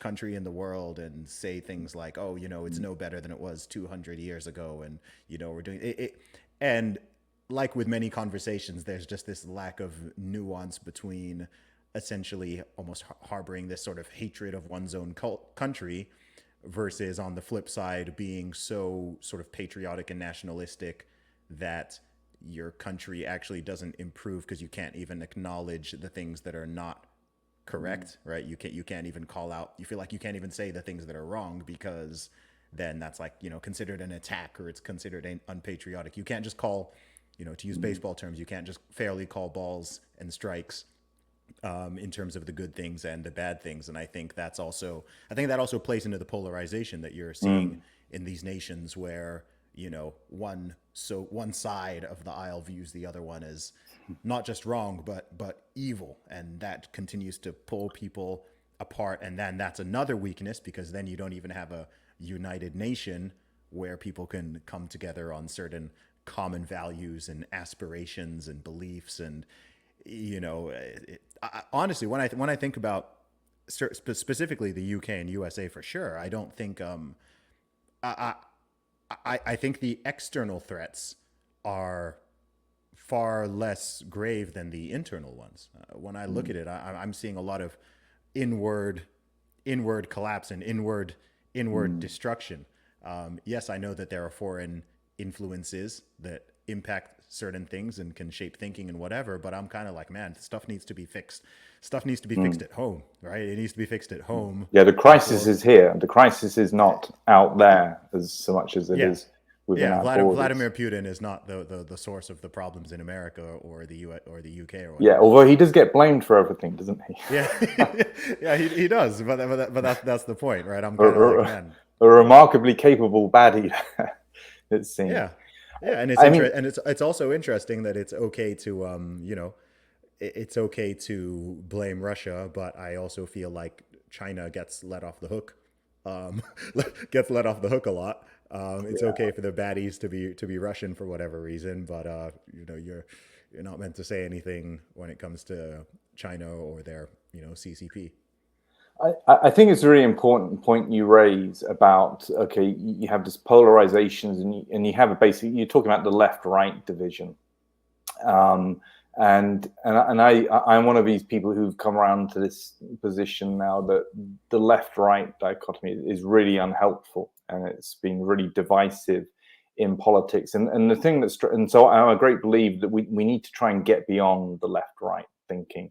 country in the world, and say things like, oh, it's no better than it was 200 years ago. And, we're doing it. And like with many conversations, there's just this lack of nuance between essentially almost harboring this sort of hatred of one's own country versus, on the flip side, being so sort of patriotic and nationalistic that your country actually doesn't improve because you can't even acknowledge the things that are not correct, right? You can't even call out, you feel like you can't even say the things that are wrong, because then that's like, considered an attack, or it's considered unpatriotic. You can't just call, to use baseball terms, you can't just fairly call balls and strikes in terms of the good things and the bad things. And I think that also plays into the polarization that you're seeing in these nations, where one side of the aisle views the other one as not just wrong but evil, and that continues to pull people apart. And then that's another weakness, because then you don't even have a united nation where people can come together on certain common values and aspirations and beliefs. And honestly, when I think about specifically the UK and USA, for sure, I don't think I think the external threats are far less grave than the internal ones. When I look at it, I'm seeing a lot of inward collapse and inward destruction. Yes, I know that there are foreign influences that impact certain things and can shape thinking and whatever, but I'm kind of like, man, stuff needs to be fixed. Stuff needs to be fixed at home, right? It needs to be fixed at home. Yeah, the crisis is here. The crisis is not out there as so much as it is within our borders. Vladimir Putin is not the source of the problems in America or the US or the UK or whatever. Yeah, although he does get blamed for everything, doesn't he? Yeah, he does. But that's the point, right? I'm kind of like, man, a remarkably capable baddie. It seems. Yeah, and it's also interesting that it's okay to it's okay to blame Russia, but I also feel like China gets let off the hook, um, gets let off the hook a lot. It's Yeah. okay for the baddies to be Russian for whatever reason, but you're not meant to say anything when it comes to China or their CCP. I think it's a really important point you raise about, okay, you have this polarizations and you have a basic, you're talking about the left-right division. I'm one of these people who've come around to this position now that the left-right dichotomy is really unhelpful and it's been really divisive in politics. And the thing that's, and so I'm a great believer that we need to try and get beyond the left-right thinking.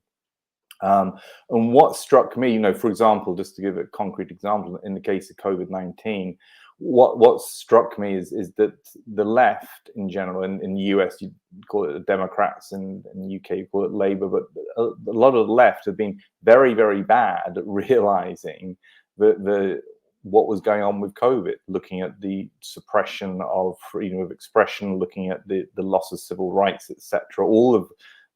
And what struck me, for example, just to give a concrete example, in the case of COVID-19, what struck me is that the left in general, in the US, you call it the Democrats, and in the UK, you call it Labour, but a lot of the left have been very, very bad at realizing that what was going on with COVID, looking at the suppression of freedom of expression, looking at the loss of civil rights, etc.,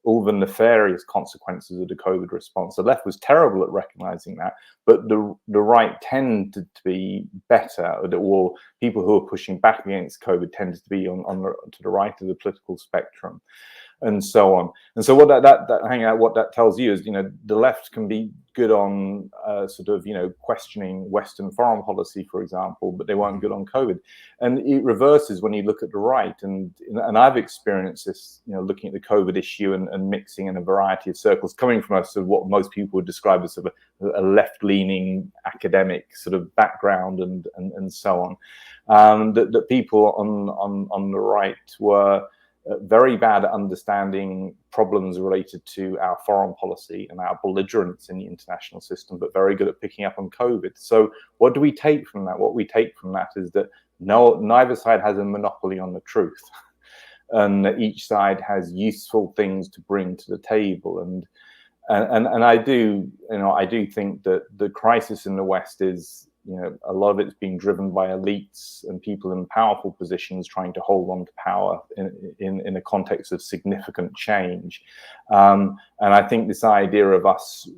all the nefarious consequences of the COVID response. The left was terrible at recognizing that, but the right tended to be better, or people who are pushing back against COVID tended to be to the right of the political spectrum, and so on. And so what what that tells you is, the left can be good on questioning Western foreign policy, for example, but they weren't good on COVID. And it reverses when you look at the right. And I've experienced this, looking at the COVID issue and mixing in a variety of circles, coming from a sort of what most people would describe as sort of a left-leaning academic sort of background and so on. That people on the right were very bad at understanding problems related to our foreign policy and our belligerence in the international system, but very good at picking up on COVID. So what do we take from that? What we take from that is that neither side has a monopoly on the truth, and that each side has useful things to bring to the table. And I do think that the crisis in the West is, a lot of it's being driven by elites and people in powerful positions trying to hold on to power in a context of significant change. And I think this idea of us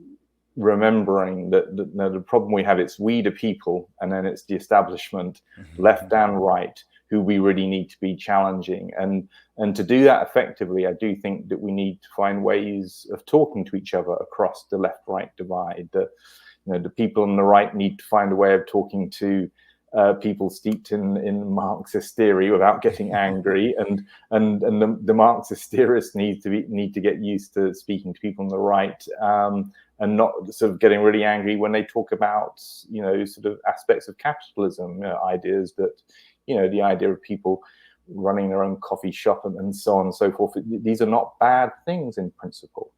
remembering that the problem we have, it's we the people, and then it's the establishment, left and right, who we really need to be challenging. And to do that effectively, I do think that we need to find ways of talking to each other across the left-right divide. The people on the right need to find a way of talking to people steeped in Marxist theory without getting angry, and the Marxist theorists need to get used to speaking to people on the right, and not sort of getting really angry when they talk about sort of aspects of capitalism, ideas that the idea of people running their own coffee shop and so on and so forth. These are not bad things in principle.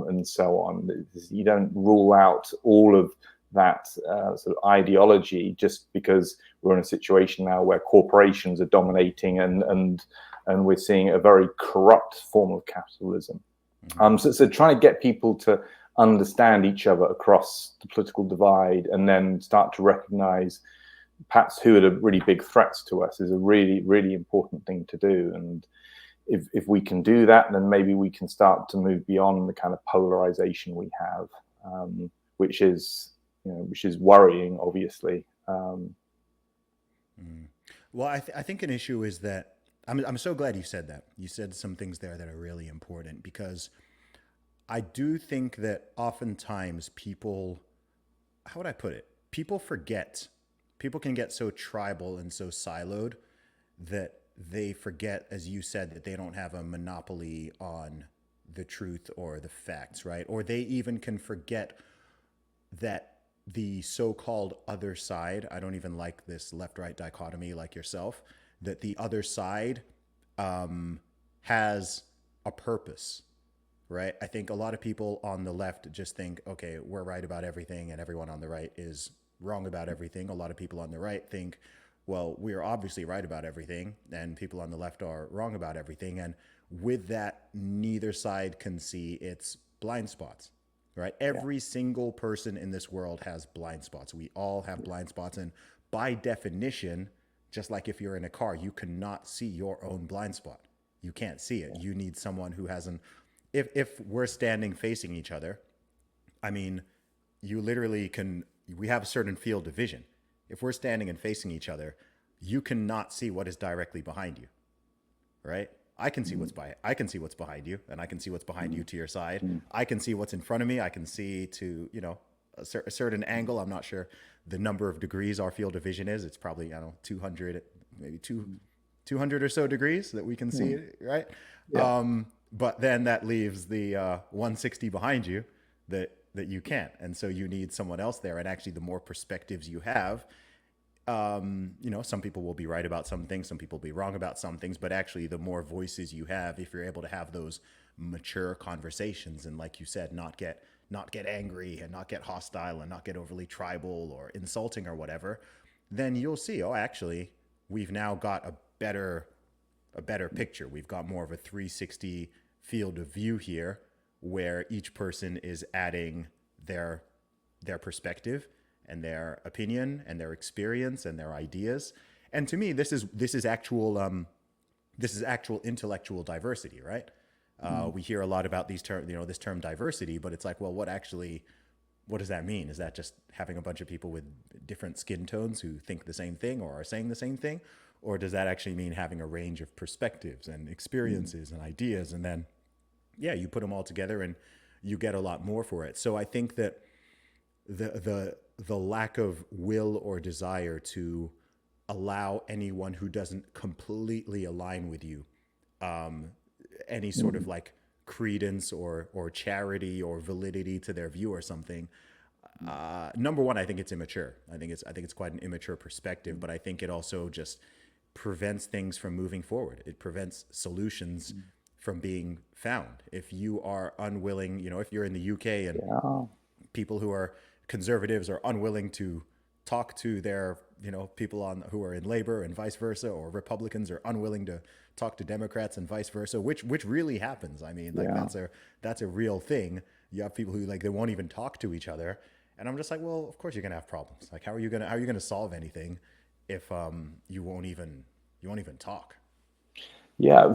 And so on. You don't rule out all of that sort of ideology just because we're in a situation now where corporations are dominating and we're seeing a very corrupt form of capitalism. So trying to get people to understand each other across the political divide and then start to recognize perhaps who are the really big threats to us is a really, really important thing to do. And if we can do that, then maybe we can start to move beyond the kind of polarization we have, which is worrying, obviously. Well, I think an issue is that I'm so glad you said that. You said some things there that are really important, because I do think that oftentimes people, how would I put it? People forget. People can get so tribal and so siloed that they forget, as you said, that they don't have a monopoly on the truth or the facts, right? Or they even can forget that the so-called other side, I don't even like this left-right dichotomy like yourself, that the other side has a purpose, right? I think a lot of people on the left just think, okay, we're right about everything and everyone on the right is wrong about everything. A lot of people on the right think, well, we are obviously right about everything, and people on the left are wrong about everything. And with that, neither side can see its blind spots, right? Every single person in this world has blind spots. We all have blind spots. And by definition, just like if you're in a car, you cannot see your own blind spot. You can't see it. You need someone who has if we're standing facing each other, I mean, you literally we have a certain field of vision. If we're standing and facing each other, you cannot see what is directly behind you, right? I can see I can see what's behind you, and I can see what's behind you to your side. I can see what's in front of me. I can see to, a certain angle. I'm not sure the number of degrees our field of vision is. It's probably, I don't know, 200, maybe 200 or so degrees that we can see it, right? Yeah. But then that leaves the 160 behind you that you can't. And so you need someone else there. And actually, the more perspectives you have, some people will be right about some things, some people will be wrong about some things, but actually the more voices you have, if you're able to have those mature conversations and, like you said, not get angry and not get hostile and not get overly tribal or insulting or whatever, then you'll see, oh, actually, we've now got a better picture. We've got more of a 360 field of view here, where each person is adding their perspective and their opinion and their experience and their ideas. And to me, this is actual intellectual diversity, right? We hear a lot about this term diversity, but it's like, well, what does that mean? Is that just having a bunch of people with different skin tones who think the same thing or are saying the same thing? Or does that actually mean having a range of perspectives and experiences and ideas? And then, you put them all together and you get a lot more for it. So I think that the lack of will or desire to allow anyone who doesn't completely align with you any sort of like credence or charity or validity to their view or something. Number one, I think it's immature. I think it's quite an immature perspective, but I think it also just prevents things from moving forward. It prevents solutions from being found. If you are unwilling, if you're in the UK and people who are conservatives are unwilling to talk to their, people who are in labor and vice versa, or Republicans are unwilling to talk to Democrats and vice versa, which really happens. I mean, that's a real thing. You have people who they won't even talk to each other. And I'm just like, well, of course you're gonna have problems. Like, how are you gonna solve anything if you won't even talk? Yeah,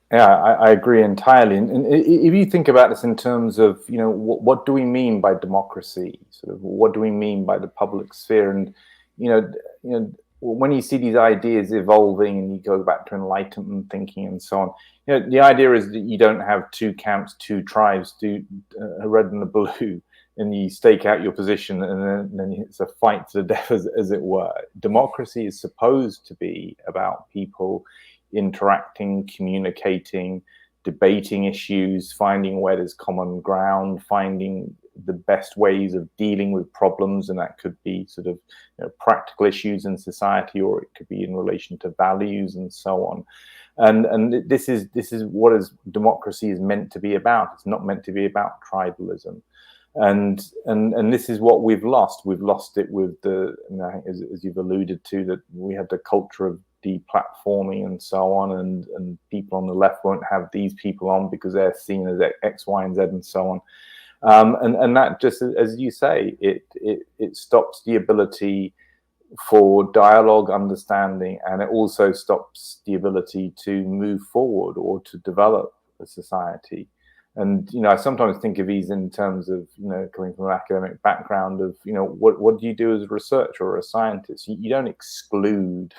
I agree entirely. And if you think about this in terms of, what do we mean by democracy? Sort of, what do we mean by the public sphere? And when you see these ideas evolving, and you go back to Enlightenment thinking and so on, the idea is that you don't have two camps, two tribes, red and the blue, and you stake out your position, and then it's a fight to the death, as it were. Democracy is supposed to be about people interacting, communicating, debating issues, finding where there's common ground, finding the best ways of dealing with problems, and that could be sort of practical issues in society, or it could be in relation to values and so on. And this is what democracy is meant to be about. It's not meant to be about tribalism. And this is what we've lost. We've lost it with as you've alluded to, that we had the culture of deplatforming and so on, and people on the left won't have these people on because they're seen as X, Y, and Z, and so on. And that, just as you say, it stops the ability for dialogue, understanding, and it also stops the ability to move forward or to develop a society. And I sometimes think of these in terms of coming from an academic background of what do you do as a researcher or a scientist? You don't exclude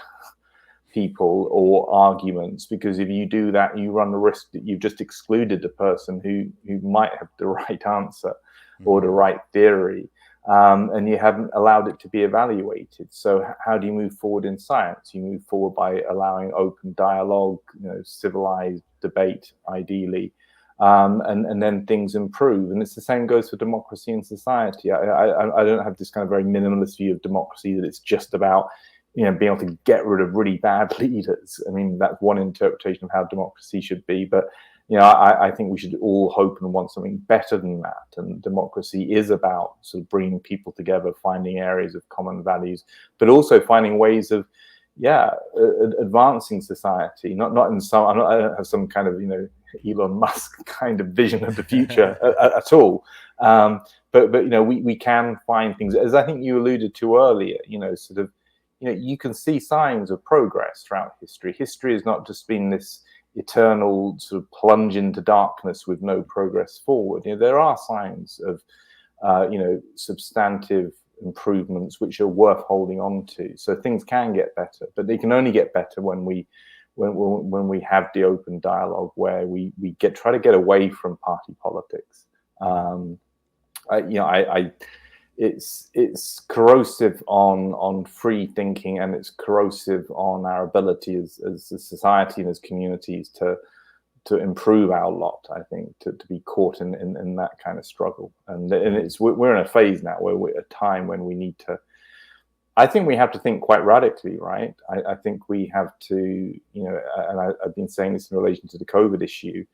people or arguments, because if you do that, you run the risk that you've just excluded the person who might have the right answer or the right theory, and you haven't allowed it to be evaluated. So how do you move forward in science? You move forward by allowing open dialogue, civilized debate, ideally. And then things improve. And it's the same goes for democracy and society. I don't have this kind of very minimalist view of democracy, that it's just about being able to get rid of really bad leaders. I mean, that's one interpretation of how democracy should be. But I think we should all hope and want something better than that. And democracy is about sort of bringing people together, finding areas of common values, but also finding ways of advancing society. Not in some. I don't have some kind of Elon Musk kind of vision of the future at all. But we can find things, as I think you alluded to earlier. You can see signs of progress throughout history. History has not just been this eternal sort of plunge into darkness with no progress forward. There are signs of substantive improvements which are worth holding on to. So things can get better, but they can only get better when we have the open dialogue where we try to get away from party politics. It's corrosive on free thinking, and it's corrosive on our ability as a society and as communities to improve our lot. I think to be caught in that kind of struggle, and we're in a phase now where we're at a time when we need to. I think we have to think quite radically, right? I think we have to, and I've been saying this in relation to the COVID issue.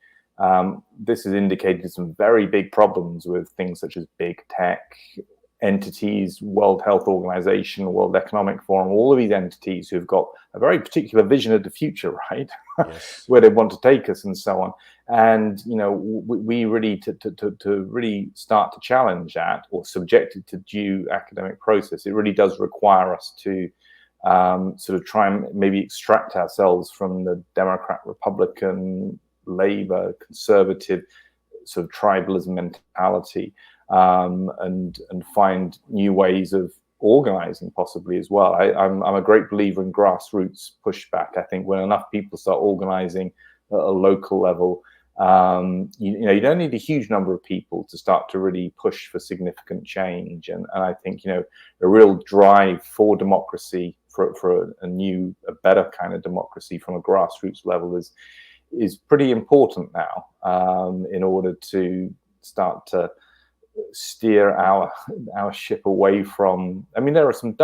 This has indicated some very big problems with things such as big tech entities, World Health Organization, World Economic Forum, all of these entities who've got a very particular vision of the future, right? Yes. Where they want to take us and so on. And, we really, to really start to challenge that or subject it to due academic process, it really does require us to sort of try and maybe extract ourselves from the Democrat, Republican, Labour, Conservative sort of tribalism mentality, and find new ways of organizing possibly as well. I'm a great believer in grassroots pushback. I think when enough people start organizing at a local level, you don't need a huge number of people to start to really push for significant change. And I think, a real drive for democracy, for a better kind of democracy from a grassroots level is pretty important now, in order to start to steer our ship away from. I mean, there are some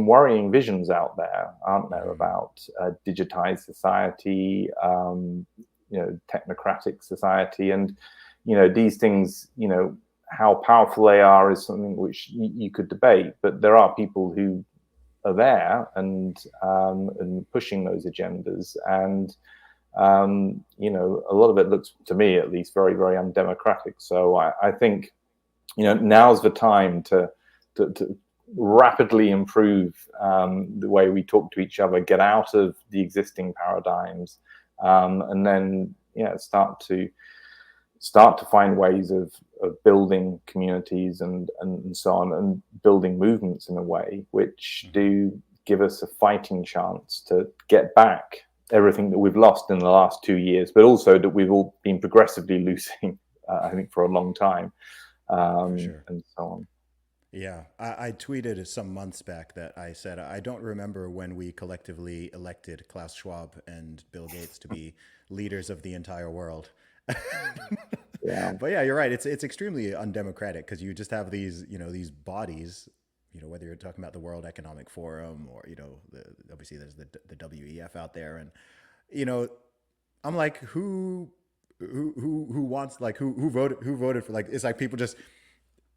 worrying visions out there, aren't there, about digitized society, technocratic society, and these things. How powerful they are is something which you could debate, but there are people who are there and pushing those agendas, and a lot of it looks, to me at least, very, very undemocratic. So I think, now's the time to rapidly improve the way we talk to each other, get out of the existing paradigms, and then start to find ways of building communities and so on, and building movements in a way which do give us a fighting chance to get back everything that we've lost in the last 2 years, but also that we've all been progressively losing, I think, for a long time, Sure. and so on. Yeah, I tweeted some months back that I said I don't remember when we collectively elected Klaus Schwab and Bill Gates to be leaders of the entire world. Yeah. But yeah, you're right. It's extremely undemocratic because you just have these bodies, whether you're talking about the World Economic Forum or obviously there's the WEF out there, and I'm like, who wants, who voted for, it's like people just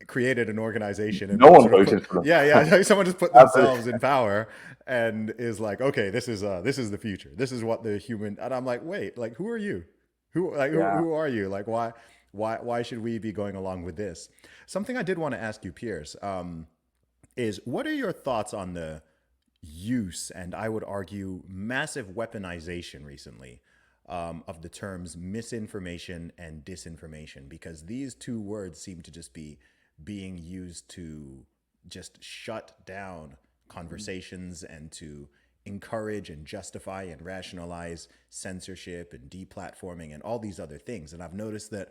created an organization and No one voted for them. Yeah, someone just put themselves in power and is like, okay, this is the future, this is what the human. And I'm like, wait, who are you? Who are you? Why should we be going along with this? Something I did want to ask you, Piers, is what are your thoughts on the use, and I would argue massive weaponization recently, of the terms misinformation and disinformation? Because these two words seem to just be being used to just shut down conversations and to encourage and justify and rationalize censorship and deplatforming and all these other things. And I've noticed that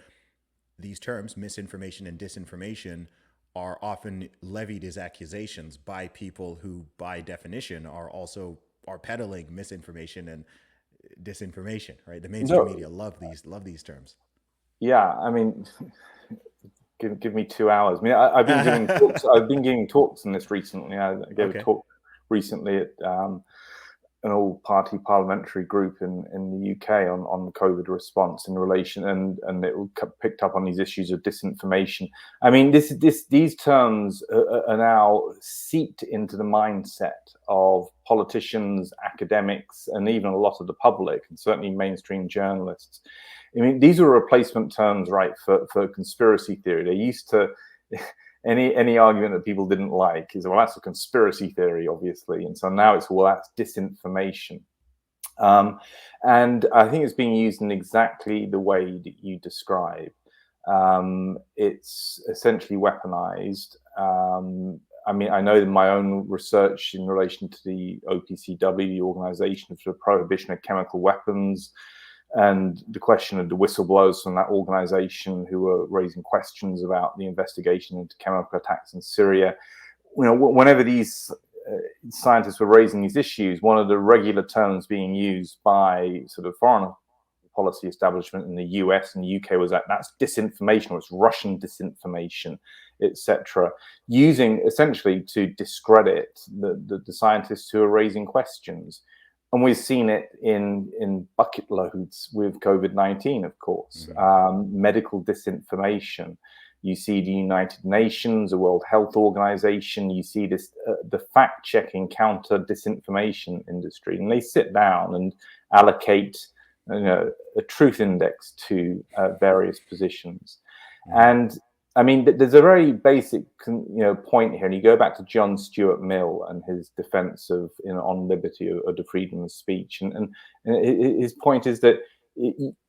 these terms, misinformation and disinformation, are often levied as accusations by people who, by definition, are peddling misinformation and disinformation. Right? The mainstream media love these terms. Yeah, I mean, give me 2 hours. I mean, I've been giving talks. I've been giving talks on this recently. I gave a talk recently at an all-party parliamentary group in the UK on COVID response in relation, and it picked up on these issues of disinformation. I mean, these terms are now seeped into the mindset of politicians, academics, and even a lot of the public, and certainly mainstream journalists. I mean, these are replacement terms, right, for conspiracy theory. They used to. Any argument that people didn't like is, well, that's a conspiracy theory, obviously. And so now it's, well, that's disinformation. And I think it's being used in exactly the way that you describe. It's essentially weaponized. I mean, I know in my own research in relation to the OPCW, the Organization for the Prohibition of Chemical Weapons, and the question of the whistleblowers from that organization who were raising questions about the investigation into chemical attacks in Syria. You know, whenever these scientists were raising these issues, one of the regular terms being used by sort of foreign policy establishment in the US and the UK was that's disinformation, or it's Russian disinformation, etc., using essentially to discredit the scientists who are raising questions. And we've seen it in bucket loads with COVID-19, of course. Medical disinformation. You see the United Nations, the World Health Organization. You see this the fact-checking counter disinformation industry, and they sit down and allocate, you know, a truth index to various positions. And I mean, there's a very basic, you know, point here, and you go back to John Stuart Mill and his defense of, you know, on liberty of the freedom of speech, and his point is that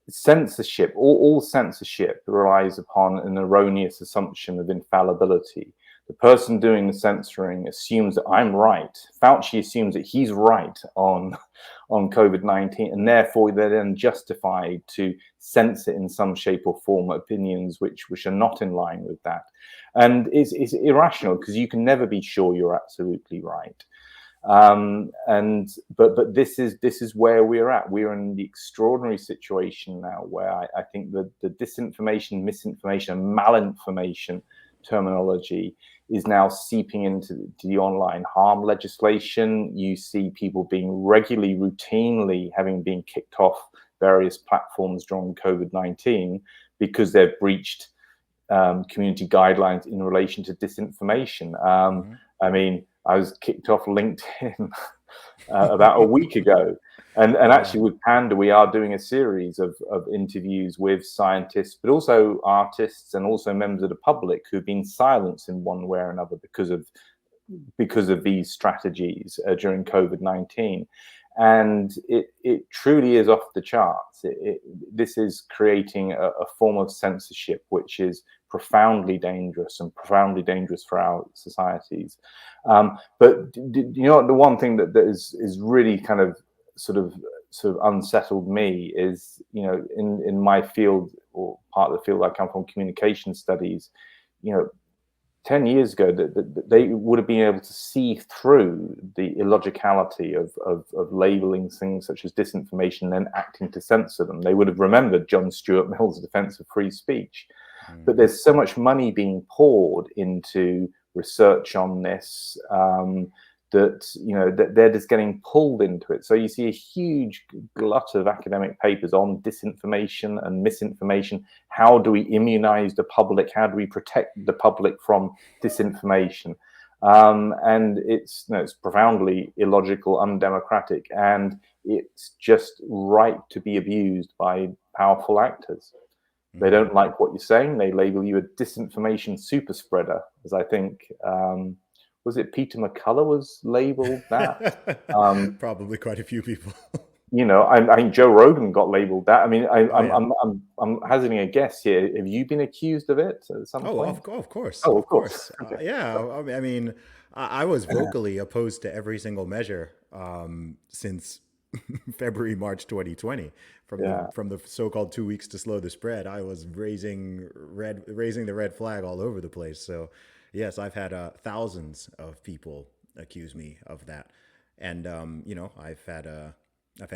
censorship, all censorship, relies upon an erroneous assumption of infallibility. The person doing the censoring assumes that I'm right. Fauci assumes that he's right on COVID-19, and therefore they're then justified to censor in some shape or form opinions which are not in line with that. And it's irrational, because you can never be sure you're absolutely right. But this is where we're at. We're in the extraordinary situation now where I think the disinformation, misinformation, and malinformation terminology is now seeping into the online harm legislation. You see people being regularly, routinely having been kicked off various platforms during COVID-19 because they've breached community guidelines in relation to disinformation. I mean, I was kicked off LinkedIn about a week ago. And actually with Panda, we are doing a series of interviews with scientists, but also artists and also members of the public who've been silenced in one way or another because of these strategies during COVID-19. And it truly is off the charts. This is creating a form of censorship which is profoundly dangerous and profoundly dangerous for our societies. But you know, the one thing that is really kind of sort of unsettled me is, you know, in my field, or part of the field I come from, communication studies, you know, 10 years ago, that they would have been able to see through the illogicality of labeling things such as disinformation and then acting to censor them. They would have remembered John Stuart Mill's defense of free speech. But there's so much money being poured into research on this that, you know, that they're just getting pulled into it. So you see a huge glut of academic papers on disinformation and misinformation. How do we immunize the public? How do we protect the public from disinformation? And it's, you know, it's profoundly illogical, undemocratic, and it's just right to be abused by powerful actors. They don't like what you're saying. They label you a disinformation super spreader, as I think, was it Peter McCullough was labeled that? Probably quite a few people. You know, I think Joe Rogan got labeled that. I mean, I'm hazarding a guess here. Have you been accused of it at some point? Of course. Oh, Of course. Okay. Yeah. I mean, I was vocally opposed to every single measure since February, March 2020. From the so-called 2 weeks to slow the spread, I was raising the red flag all over the place. So yes, I've had thousands of people accuse me of that, and you know, I've had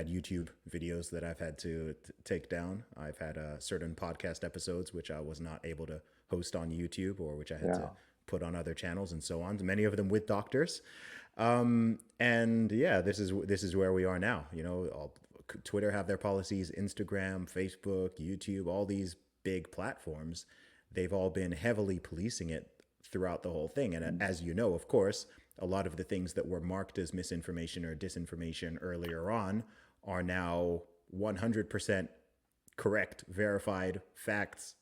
YouTube videos that I've had to take down. I've had certain podcast episodes which I was not able to host on YouTube, or which I had to put on other channels and so on. Many of them with doctors, and yeah, this is where we are now. You know, Twitter have their policies, Instagram, Facebook, YouTube, all these big platforms, they've all been heavily policing it throughout the whole thing. And as you know, of course, a lot of the things that were marked as misinformation or disinformation earlier on are now 100% correct, verified facts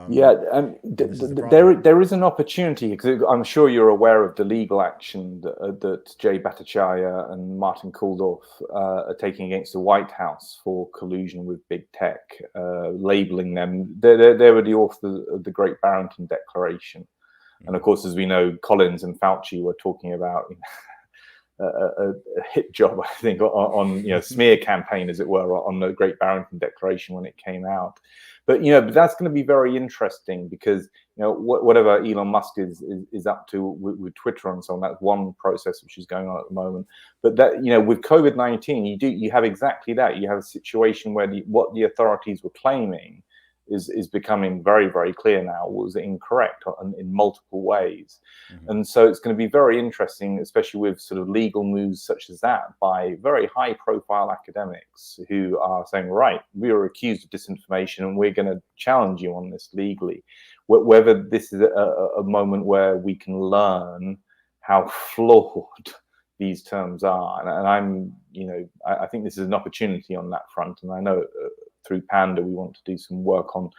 Yeah, And this is the problem. there is an opportunity, because I'm sure you're aware of the legal action that Jay Bhattacharya and Martin Kulldorff are taking against the White House for collusion with big tech, labeling them. They were the authors of the Great Barrington Declaration. And of course, as we know, Collins and Fauci were talking about a hit job, I think, on smear campaign, as it were, on the Great Barrington Declaration when it came out. But but that's going to be very interesting, because whatever Elon Musk is up to with Twitter and so on, that's one process which is going on at the moment. But that with COVID-19, you have exactly that. You have a situation where what the authorities were claiming is becoming very, very clear now was incorrect in multiple ways. And so it's going to be very interesting, especially with sort of legal moves such as that by very high profile academics who are saying, right, we are accused of disinformation and we're going to challenge you on this legally. Whether this is a moment where we can learn how flawed these terms are. And I think this is an opportunity on that front. And I know through Panda, we want to do some work on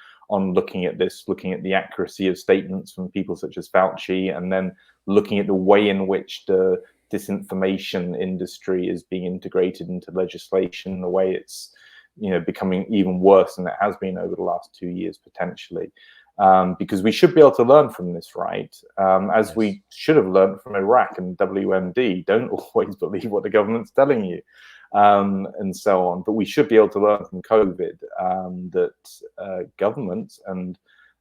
looking at this, looking at the accuracy of statements from people such as Fauci, and then looking at the way in which the disinformation industry is being integrated into legislation, the way it's becoming even worse than it has been over the last 2 years potentially. Because we should be able to learn from this, right? As Yes. we should have learned from Iraq and WMD. Don't always believe what the government's telling you. And so on. But we should be able to learn from COVID that governments and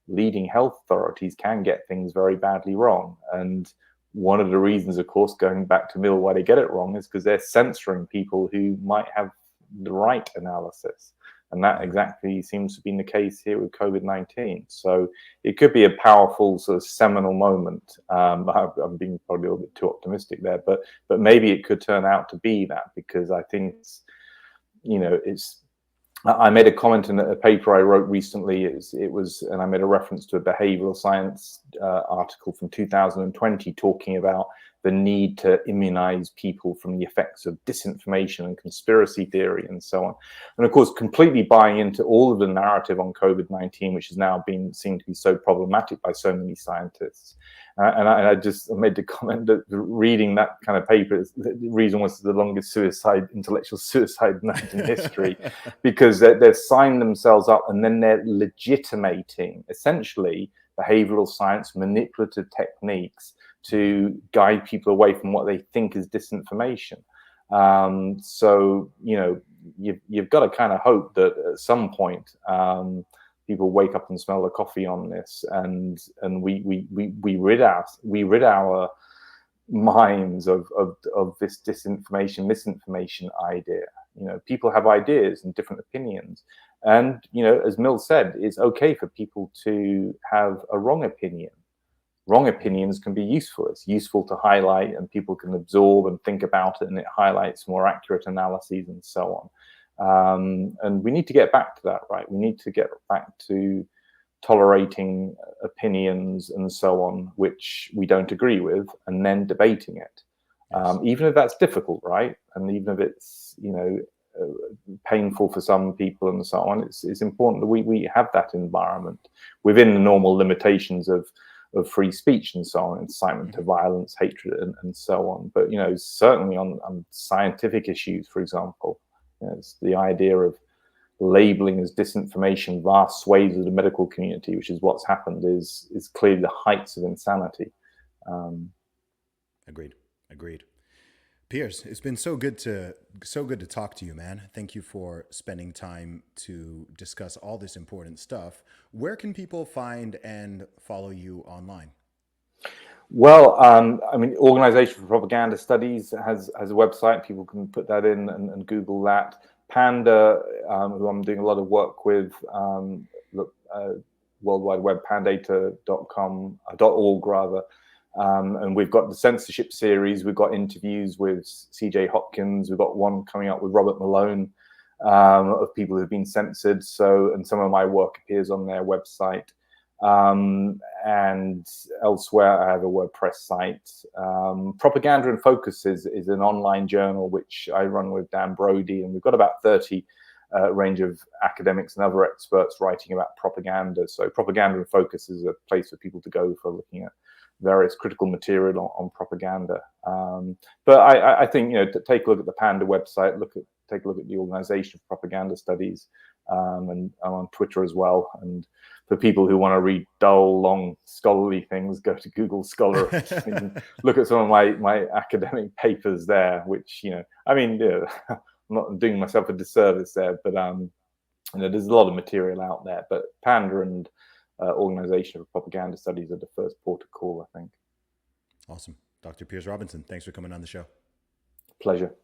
leading health authorities can get things very badly wrong. And one of the reasons, of course, going back to Mill, why they get it wrong is because they're censoring people who might have the right analysis. And that exactly seems to be the case here with COVID-19. So it could be a powerful sort of seminal moment. I'm being probably a little bit too optimistic there, but maybe it could turn out to be that, because I think I made a comment in a paper I wrote recently. And I made a reference to a behavioral science article from 2020 talking about the need to immunize people from the effects of disinformation and conspiracy theory and so on. And of course, completely buying into all of the narrative on COVID-19, which has now been seen to be so problematic by so many scientists. And I just made the comment that reading that kind of paper, the reason was the longest intellectual suicide note in history, because they've signed themselves up and then they're legitimating, essentially, behavioral science, manipulative techniques to guide people away from what they think is disinformation. So, you've got to kind of hope that at some point, people wake up and smell the coffee on this, and we rid our minds of this disinformation, misinformation idea. People have ideas and different opinions, and as Mill said, it's okay for people to have a wrong opinion. Wrong opinions can be useful. It's useful to highlight, and people can absorb and think about it, and it highlights more accurate analyses and so on. And we need to get back to that, right? We need to get back to tolerating opinions and so on, which we don't agree with, and then debating it. Yes. Even if that's difficult, right? And even if it's, painful for some people and so on, it's important that we have that environment within the normal limitations of free speech and so on, incitement to violence, hatred, and so on. But, certainly on scientific issues, for example, it's the idea of labeling as disinformation vast swathes of the medical community, which is what's happened, is clearly the heights of insanity. Agreed. Piers, it's been so good to talk to you, man. Thank you for spending time to discuss all this important stuff. Where can people find and follow you online? Well, Organization for Propaganda Studies has a website. People can put that in and Google that. Panda, who I'm doing a lot of work with, World Wide Web, pandata.com.org rather. And we've got the censorship series. We've got interviews with CJ Hopkins. We've got one coming up with Robert Malone of people who've been censored. And some of my work appears on their website. And elsewhere, I have a WordPress site. Propaganda in Focus is an online journal which I run with Dan Brody, and we've got about 30 range of academics and other experts writing about propaganda. So Propaganda in Focus is a place for people to go for looking at various critical material on propaganda. But I think, to take a look at the Panda website, take a look at the Organization for Propaganda Studies, and I'm on Twitter as well. And for people who want to read dull, long, scholarly things, go to Google Scholar. Look at some of my academic papers there, which, I'm not doing myself a disservice there, but there's a lot of material out there. But Panda and Organization for Propaganda Studies are the first port of call, I think. Awesome. Dr. Piers Robinson, thanks for coming on the show. Pleasure.